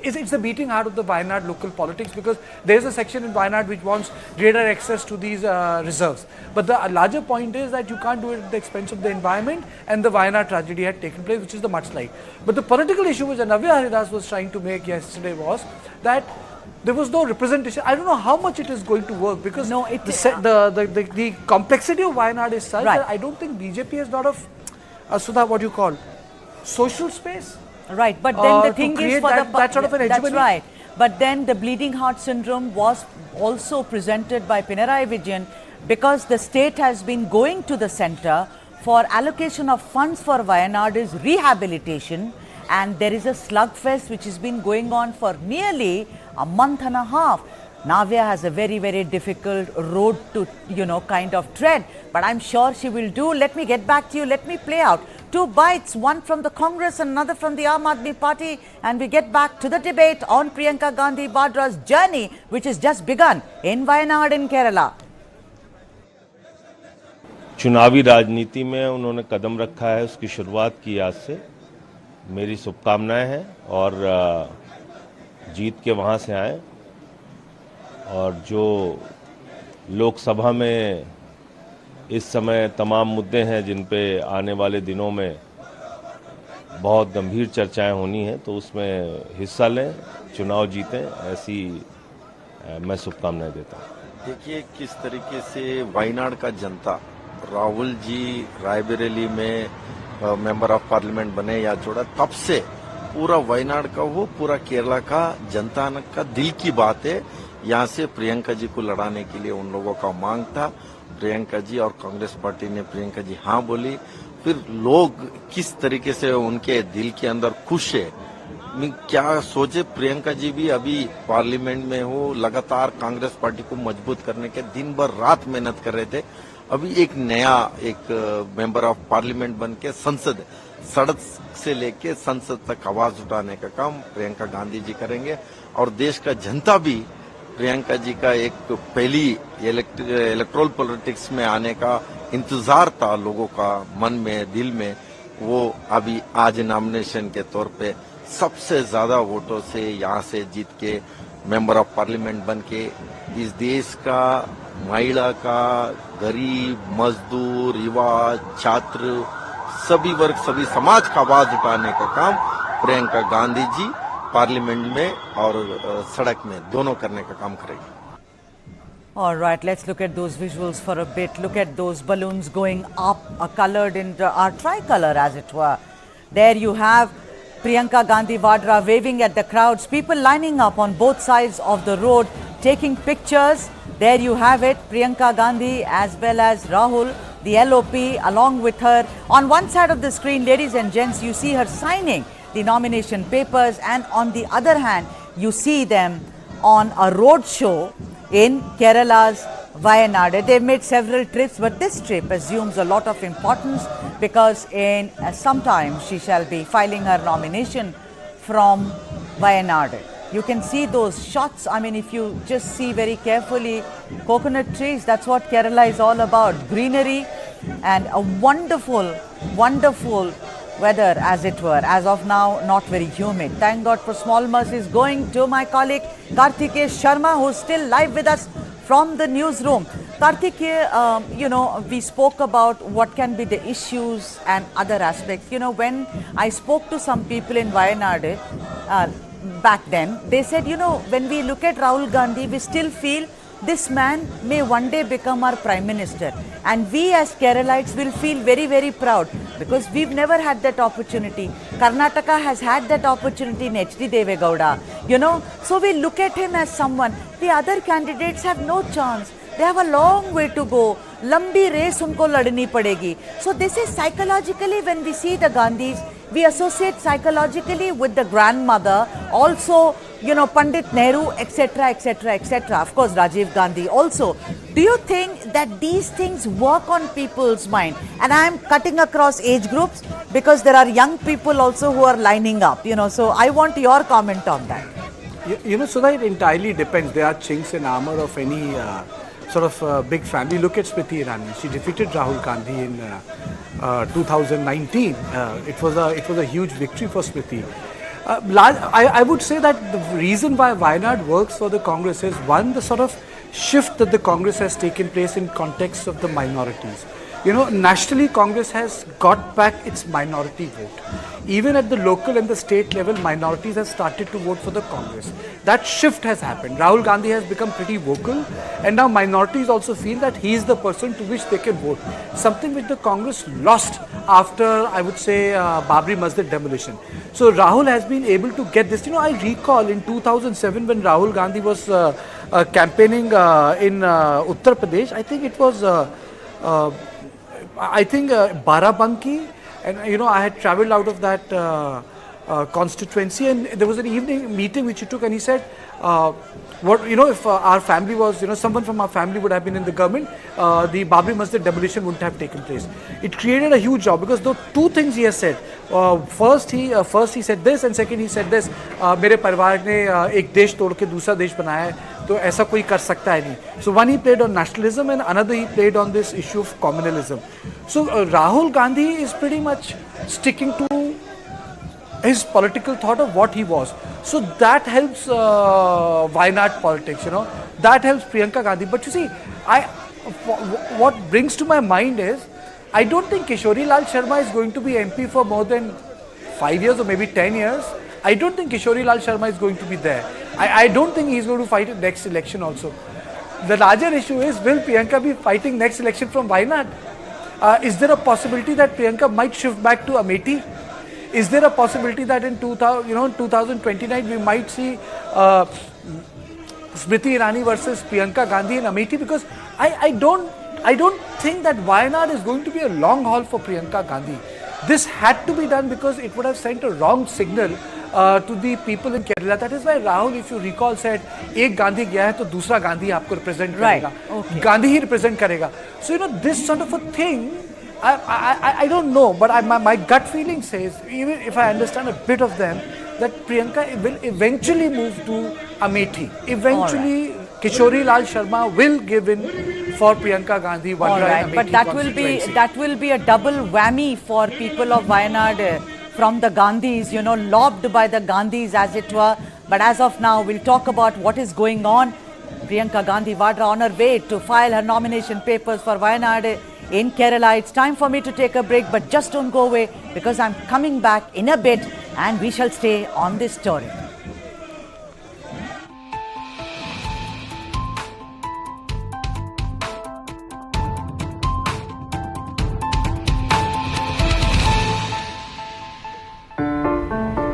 it's the beating heart of the Wayanad local politics because there is a section in Wayanad which wants greater access to these reserves. But the larger point is that you can't do it at the expense of the environment, and the Wayanad tragedy had taken place, which is the mudslide. But the political issue which Navya Haridas was trying to make yesterday was that there was no representation. I don't know how much it is going to work because the complexity of Wayanad is such that I don't think BJP has a lot of, Sudha, what you call, social space. Right, but then the thing is for that sort of an hegemony. That's right. But then the bleeding heart syndrome was also presented by Pinarayi Vijayan because the state has been going to the centre for allocation of funds for Wayanad's rehabilitation, and there is a slugfest which has been going on for nearly a month and a half. Navya has a very, very difficult road to, kind of tread, but I'm sure she will do. Let me get back to you. Let me play out 2 bites, one from the Congress and another from the Aam Aadmi Party, and we get back to the debate on Priyanka Gandhi Vadra's journey, which has just begun in Wayanad in Kerala. चुनावी राजनीति में उन्होंने कदम रखा है, उसकी शुरुआत की आज से। मेरी शुभकामनाएं हैं और जीत के वहां से आए और जो लोकसभा में इस समय तमाम मुद्दे हैं जिन पे आने वाले दिनों में बहुत गंभीर चर्चाएं होनी हैं, तो उसमें हिस्सा लें, चुनाव जीतें, ऐसी मैं शुभकामनाएं देता हूं। देखिए किस तरीके से वायनाड का जनता, राहुल जी रायबरेली में मेंबर ऑफ पार्लियामेंट बने या जोड़ा, तब से पूरा वायनाड का वो पूरा केरला का जनता का दिल की बात है। यहाँ से प्रियंका जी को लड़ाने के लिए उन लोगों का मांग था। प्रियंका जी और कांग्रेस पार्टी ने प्रियंका जी हाँ बोली। फिर लोग किस तरीके से उनके दिल के अंदर खुश है, क्या सोचे। प्रियंका जी भी अभी पार्लियामेंट में हो, लगातार कांग्रेस पार्टी को मजबूत करने के दिन भर रात मेहनत कर रहे थे। अभी एक नया मेंबर ऑफ पार्लियामेंट बन के संसद, सड़क से लेके संसद तक आवाज उठाने का काम प्रियंका गांधी जी करेंगे। और देश का जनता भी प्रियंका जी का एक पहली इलेक्ट्रल पॉलिटिक्स में आने का इंतजार था लोगों का मन में, दिल में। वो अभी आज नॉमिनेशन के तौर पे सबसे ज्यादा वोटों से यहाँ से जीत के मेंबर ऑफ पार्लियामेंट बन के इस देश का महिला का, गरीब, मजदूर, युवा, छात्र, सभी वर्ग, सभी समाज का आवाज उठाने का काम प्रियंका गांधी जी पार्लियामेंट में और सड़क में दोनों करने का काम करेगी। All right, let's look at those visuals for a bit. Look at those balloons going up, colored in our tricolor, as it were. There you have Priyanka Gandhi Vadra waving at the crowds, people lining up on both sides of the road, taking pictures. There you have it, Priyanka Gandhi as well as Rahul, the LOP, along with her. On one side of the screen, ladies and gents, you see her signing the nomination papers, and on the other hand, you see them on a roadshow in Kerala's Wayanad. They've made several trips, but this trip assumes a lot of importance because in some time she shall be filing her nomination from Wayanad. You can see those shots. I mean, if you just see very carefully, coconut trees, that's what Kerala is all about. Greenery and a wonderful, wonderful weather, as it were. As of now, not very humid. Thank God for small mercies. Going to my colleague Kartikeya Sharma, who's still live with us from the newsroom. Kartikeya, we spoke about what can be the issues and other aspects. When I spoke to some people in Wayanad back then, they said, when we look at Rahul Gandhi, we still feel this man may one day become our Prime Minister. And we as Keralites will feel very, very proud because we've never had that opportunity. Karnataka has had that opportunity in HD Devegowda. So we look at him as someone. The other candidates have no chance. They have a long way to go. Lambi race unko ladni padegi. So this is psychologically, when we see the Gandhis, we associate psychologically with the grandmother, also, Pandit Nehru, etc., etc., etc. Of course, Rajiv Gandhi also. Do you think that these things work on people's mind? And I am cutting across age groups because there are young people also who are lining up, so I want your comment on that. So that it entirely depends. There are chinks in armor of any sort of big family. Look at Smriti Irani. She defeated Rahul Gandhi in 2019. It was a huge victory for Smriti. I would say that the reason why Wayanad works for the Congress is, one, the sort of shift that the Congress has taken place in context of the minorities. nationally Congress has got back its minority vote. Even at the local and the state level, minorities have started to vote for the Congress. That shift has happened. Rahul Gandhi has become pretty vocal, and now minorities also feel that he is the person to which they can vote. Something which the Congress lost after, I would say, Babri Masjid demolition. So Rahul has been able to get this. I recall in 2007 when Rahul Gandhi was campaigning in Uttar Pradesh, I think it was Barabanki, and I had travelled out of that constituency, and there was an evening meeting which he took, and he said, if our family was, someone from our family would have been in the government, the Babri Masjid demolition wouldn't have taken place. It created a huge job because though two things he has said. First he said this, and second he said this. मेरे परिवार ने एक देश तोड़ के दूसरा देश बनाया है, तो ऐसा कोई कर सकता है नहीं. So one he played on nationalism, and another he played on this issue of communalism. So Rahul Gandhi is pretty much sticking to his political thought of what he was. So that helps Wayanad politics, that helps Priyanka Gandhi. But you see, what brings to my mind is, I don't think Kishori Lal Sharma is going to be MP for more than 5 years or maybe 10 years. I don't think Kishori Lal Sharma is going to be there. I don't think he's going to fight in next election also. The larger issue is, will Priyanka be fighting next election from Wayanad? Is there a possibility that Priyanka might shift back to Amethi? Is there a possibility that in 2029 we might see Smriti Irani versus Priyanka Gandhi in Amethi? Because I don't think that Wayanad is going to be a long haul for Priyanka Gandhi. This had to be done because it would have sent a wrong signal to the people in Kerala. That is why Rahul, if you recall, said, "Ek Gandhi gaya hai, to dusra Gandhi aapko represent karega." Okay. Gandhi he represent karega. So this sort of a thing, I don't know, but my gut feeling says, even if I understand a bit of them, that Priyanka will eventually move to Amethi. Eventually, Kishori Lal Sharma will give in for Priyanka Gandhi Vadra in Amethi. But that will be a double whammy for people of Wayanad from the Gandhis, lobbed by the Gandhis, as it were. But as of now, we'll talk about what is going on. Priyanka Gandhi Vadra on her way to file her nomination papers for Wayanad in Kerala. It's time for me to take a break, but just don't go away, because I'm coming back in a bit and we shall stay on this story.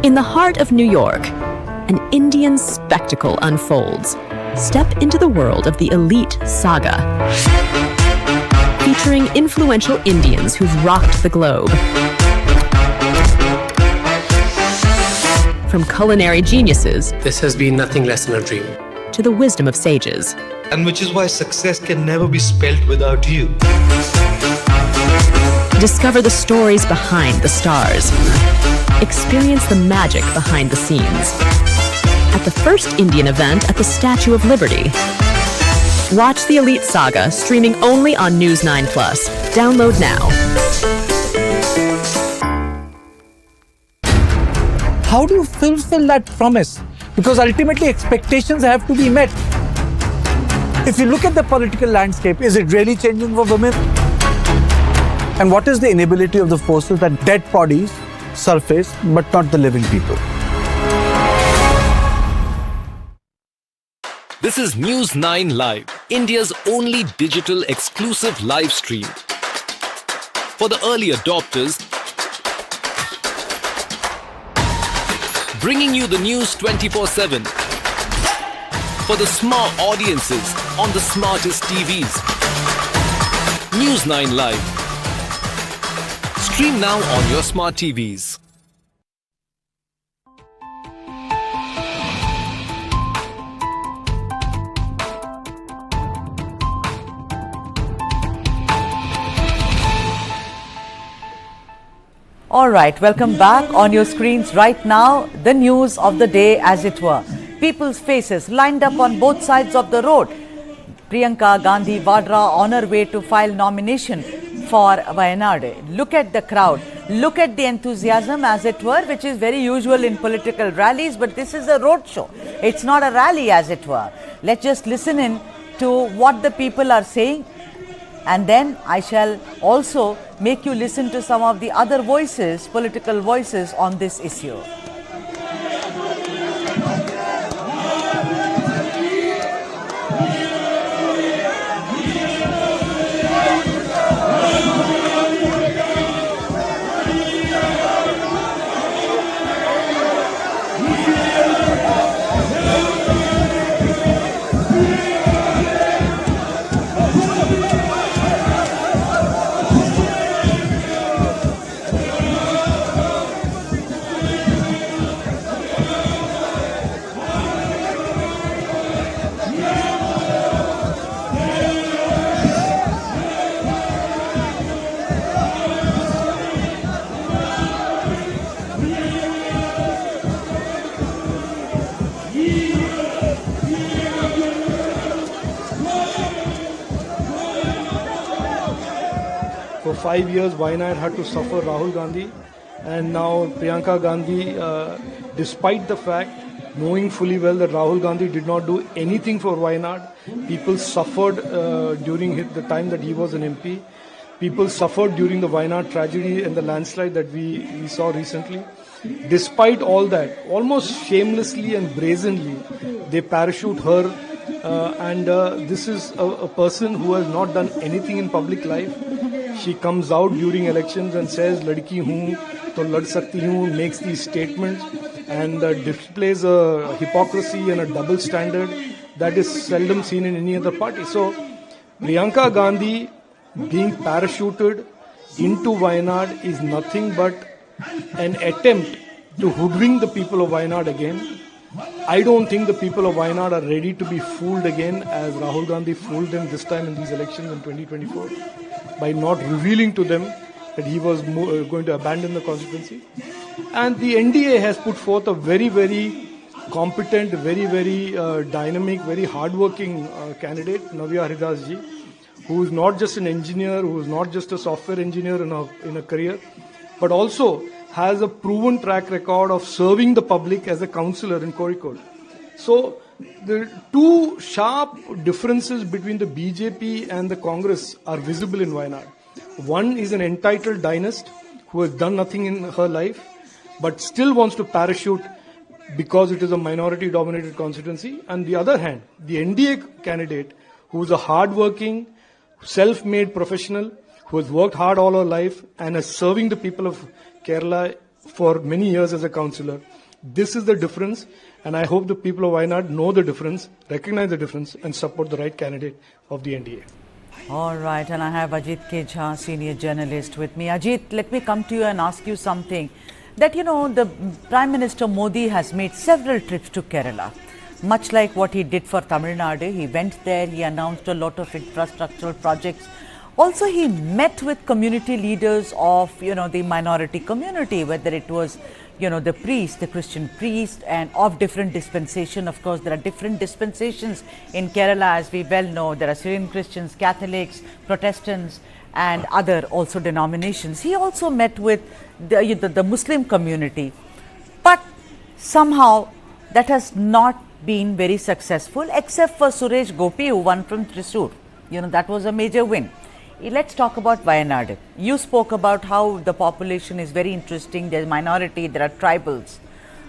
In the heart of New York, an Indian spectacle unfolds. Step into the world of the elite saga, featuring influential Indians who've rocked the globe. From culinary geniuses, this has been nothing less than a dream, to the wisdom of sages. And which is why success can never be spelt without you. Discover the stories behind the stars. Experience the magic behind the scenes at the first Indian event at the Statue of Liberty. Watch the Elite Saga, streaming only on News9 Plus. Download now. How do you fulfill that promise? Because ultimately expectations have to be met. If you look at the political landscape, is it really changing for women? And what is the inability of the forces that dead bodies surface, but not the living people? This is News9 Live, India's only digital exclusive live stream. For the early adopters, bringing you the news 24/7. For the smart audiences on the smartest TVs. News9 Live. Stream now on your smart TVs. All right, welcome back. On your screens right now, the news of the day, as it were. People's faces lined up on both sides of the road. Priyanka Gandhi Vadra on her way to file nomination for Wayanad. Look at the crowd. Look at the enthusiasm, as it were, which is very usual in political rallies, but this is a roadshow. It's not a rally, as it were. Let's just listen in to what the people are saying. And then I shall also make you listen to some of the other voices, political voices on this issue. For 5 years, Wayanad had to suffer Rahul Gandhi, and now Priyanka Gandhi, despite the fact, knowing fully well that Rahul Gandhi did not do anything for Wayanad, people suffered during the time that he was an MP. People suffered during the Wayanad tragedy and the landslide that we saw recently. Despite all that, almost shamelessly and brazenly, they parachute her. This is a person who has not done anything in public life. She comes out during elections and says, "Ladki hoon, to lad sakti hoon," makes these statements and displays a hypocrisy and a double standard that is seldom seen in any other party. So, Priyanka Gandhi being parachuted into Wayanad is nothing but an attempt to hoodwink the people of Wayanad again. I don't think the people of Wayanad are ready to be fooled again as Rahul Gandhi fooled them this time in these elections in 2024 by not revealing to them that he was going to abandon the constituency. And the NDA has put forth a very, very competent, very, very dynamic, very hardworking candidate, Navya Haridas ji, who is not just an engineer, who is not just a software engineer in a career, but also has a proven track record of serving the public as a councillor in Kozhikode. So the two sharp differences between the BJP and the Congress are visible in Wayanad. One is an entitled dynast who has done nothing in her life, but still wants to parachute because it is a minority-dominated constituency. On the other hand, the NDA candidate, who is a hard-working, self-made professional, who has worked hard all her life and is serving the people of Kerala for many years as a councillor. This is the difference, and I hope the people of Wayanad know the difference, recognize the difference, and support the right candidate of the NDA. All right, and I have Ajit K. Jha, senior journalist, with me. Ajit, let me come to you and ask you something. That, you know, the Prime Minister Modi has made several trips to Kerala. Much like what he did for Tamil Nadu, he went there, he announced a lot of infrastructural projects. Also, he met with community leaders of, you know, the minority community, whether it was, you know, the priest, the Christian priest, and of different dispensation. Of course, there are different dispensations in Kerala, as we well know. There are Syrian Christians, Catholics, Protestants, and other also denominations. He also met with the Muslim community. But somehow, that has not been very successful, except for Suresh Gopi, who won from Thrissur. You know, that was a major win. Let's talk about Wayanad. You spoke about how the population is very interesting. There's minority, there are tribals.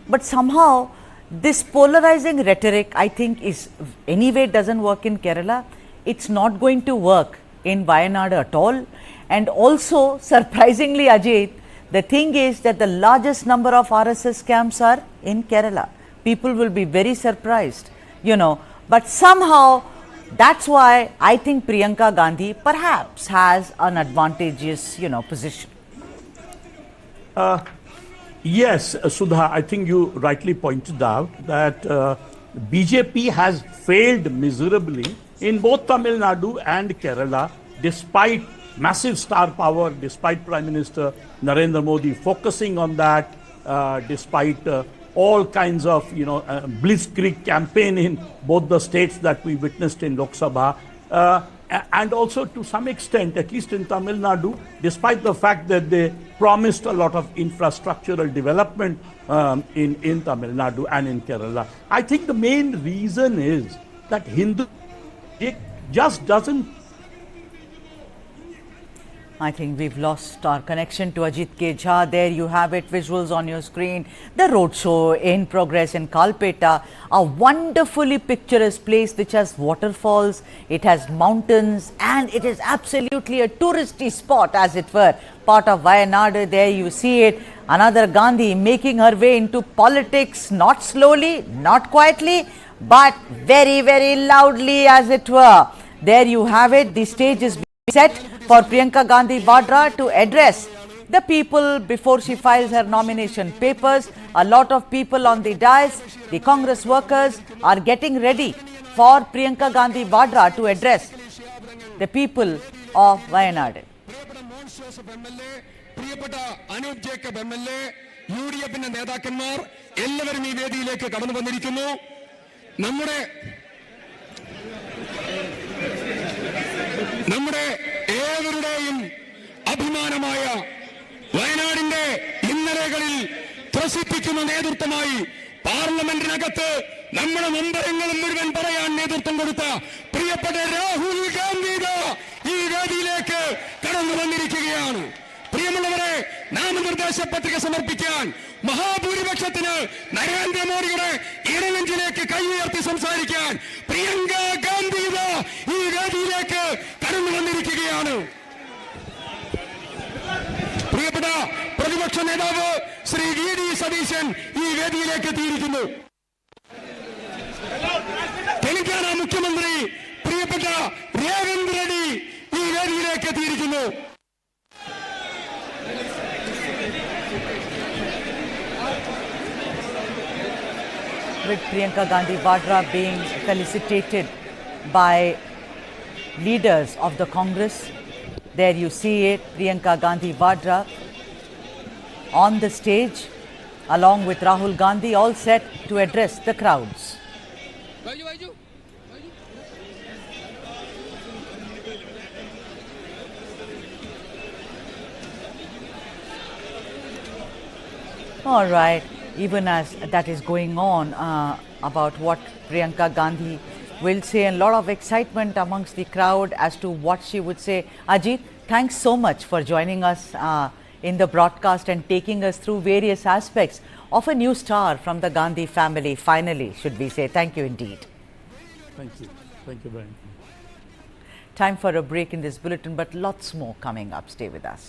But somehow, this polarizing rhetoric, I think, is anyway doesn't work in Kerala. It's not going to work in Wayanad at all. And also, surprisingly, Ajit, the thing is that the largest number of RSS camps are in Kerala. People will be very surprised, you know. But somehow, that's why I think Priyanka Gandhi perhaps has an advantageous, you know, position. Yes, Sudha, I think you rightly pointed out that BJP has failed miserably in both Tamil Nadu and Kerala, despite massive star power, despite Prime Minister Narendra Modi focusing on that, despite all kinds of, you know, blitzkrieg campaign in both the states that we witnessed in Lok Sabha, and also to some extent, at least in Tamil Nadu, despite the fact that they promised a lot of infrastructural development in Tamil Nadu and in Kerala. I think the main reason is that Hindu just doesn't I think we've lost our connection to Ajit K. Jha. There you have it, visuals on your screen. The roadshow in progress in Kalpetta, a wonderfully picturesque place which has waterfalls, it has mountains, and it is absolutely a touristy spot, as it were. Part of Wayanad, there you see it. Another Gandhi making her way into politics, not slowly, not quietly, but very, very loudly, as it were. There you have it. The stage is set for Priyanka Gandhi Vadra to address the people before she files her nomination papers. A lot of people on the dais, the Congress workers are getting ready for Priyanka Gandhi Vadra to address the people of Wayanad. നമ്മുടെ ഏവരുടെയും അഭിമാനമായ വയനാടിന്റെ ഇന്നലകളിൽ ത്രസിപ്പിക്കുന്ന നേതൃത്വമായി പാർലമെന്റിനകത്ത് നമ്മുടെ നമ്പരങ്ങളും മുഴുവൻ പറയാൻ നേതൃത്വം കൊടുത്ത പ്രിയപ്പെട്ട രാഹുൽ ഗാന്ധി ഈ വേദിയിലേക്ക് കടന്നു വന്നിരിക്കുകയാണ്. പ്രിയമുള്ളവരെ, നാമനിർദ്ദേശ പത്രിക സമർപ്പിക്കാൻ മഹാഭൂരിപക്ഷത്തിന് നരേന്ദ്രമോദിയുടെ ഇടനെഞ്ചിലേക്ക് കൈ ഉയർത്തി സംസാരിക്കാൻ പ്രിയങ്ക ഗാന്ധി ഈ വേദിയിലേക്ക് കടന്നു വന്നിരിക്കുകയാണ്. പ്രിയപ്പെട്ട പ്രതിപക്ഷ നേതാവ് ശ്രീ വി ഡി സതീശൻ ഈ വേദിയിലേക്ക് എത്തിയിരിക്കുന്നു. തെലങ്കാന മുഖ്യമന്ത്രി പ്രിയപ്പെട്ട രേവന്ത് റെഡ്ഡി ഈ വേദിയിലേക്ക് എത്തിയിരിക്കുന്നു. With Priyanka Gandhi Vadra being felicitated by leaders of the Congress. There you see it, Priyanka Gandhi Vadra on the stage along with Rahul Gandhi, all set to address the crowds. All right. Even as that is going on about what Priyanka Gandhi will say, and a lot of excitement amongst the crowd as to what she would say. Ajit, thanks so much for joining us in the broadcast and taking us through various aspects of a new star from the Gandhi family, finally, should we say. Thank you indeed. Thank you. Thank you very much. Time for a break in this bulletin, but lots more coming up. Stay with us.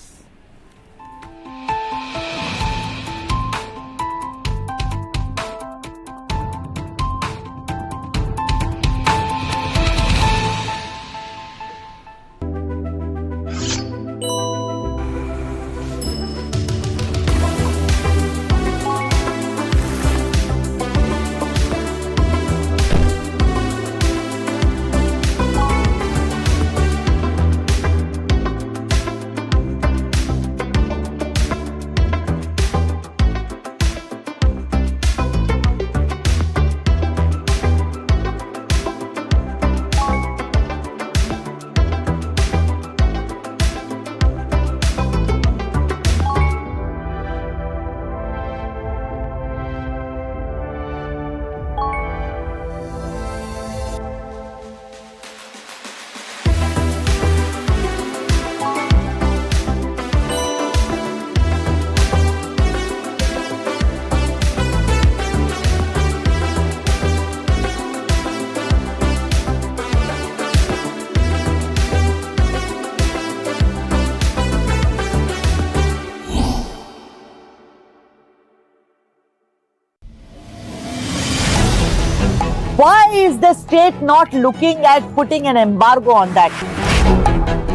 Why is the state not looking at putting an embargo on that?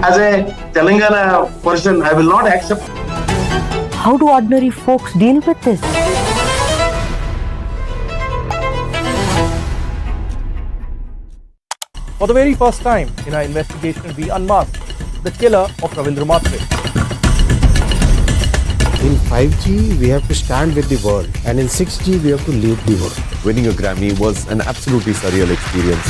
As a Telangana person, I will not accept. How do ordinary folks deal with this? For the very first time in our investigation, we unmasked the killer of Ravindra Matre. In 5G, we have to stand with the world, and in 6G, we have to lead the world. Winning a Grammy was an absolutely surreal experience.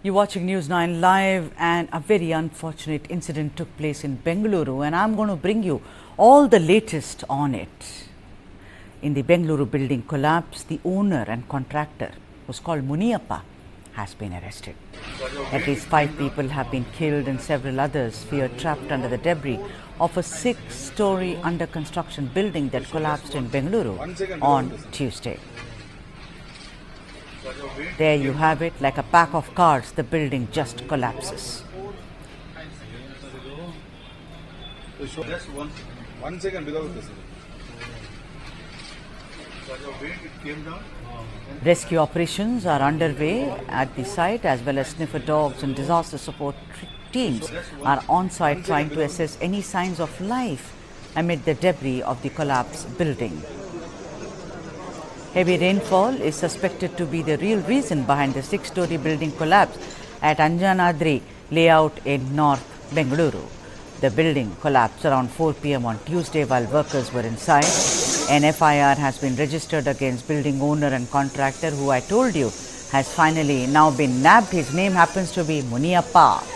You're watching News9 Live, and a very unfortunate incident took place in Bengaluru, and I'm going to bring you all the latest on it. In the Bengaluru building collapse, the owner and contractor, who's called Muniyappa, has been arrested. At least 5 people have been killed and several others fear trapped under the debris of a 6-story under construction building that collapsed in Bengaluru on Tuesday. There you have it, like a pack of cards, the building just collapses. Just one second without this. Rescue operations are underway at the site, as well as sniffer dogs and disaster support teams are on site trying to assess any signs of life amid the debris of the collapsed building. Heavy rainfall is suspected to be the real reason behind the 6-story building collapse at Anjanadri layout in North Bengaluru. The building collapsed around 4 p.m. on Tuesday while workers were inside. An FIR has been registered against building owner and contractor, who I told you has finally now been nabbed. His name happens to be Muniyappa.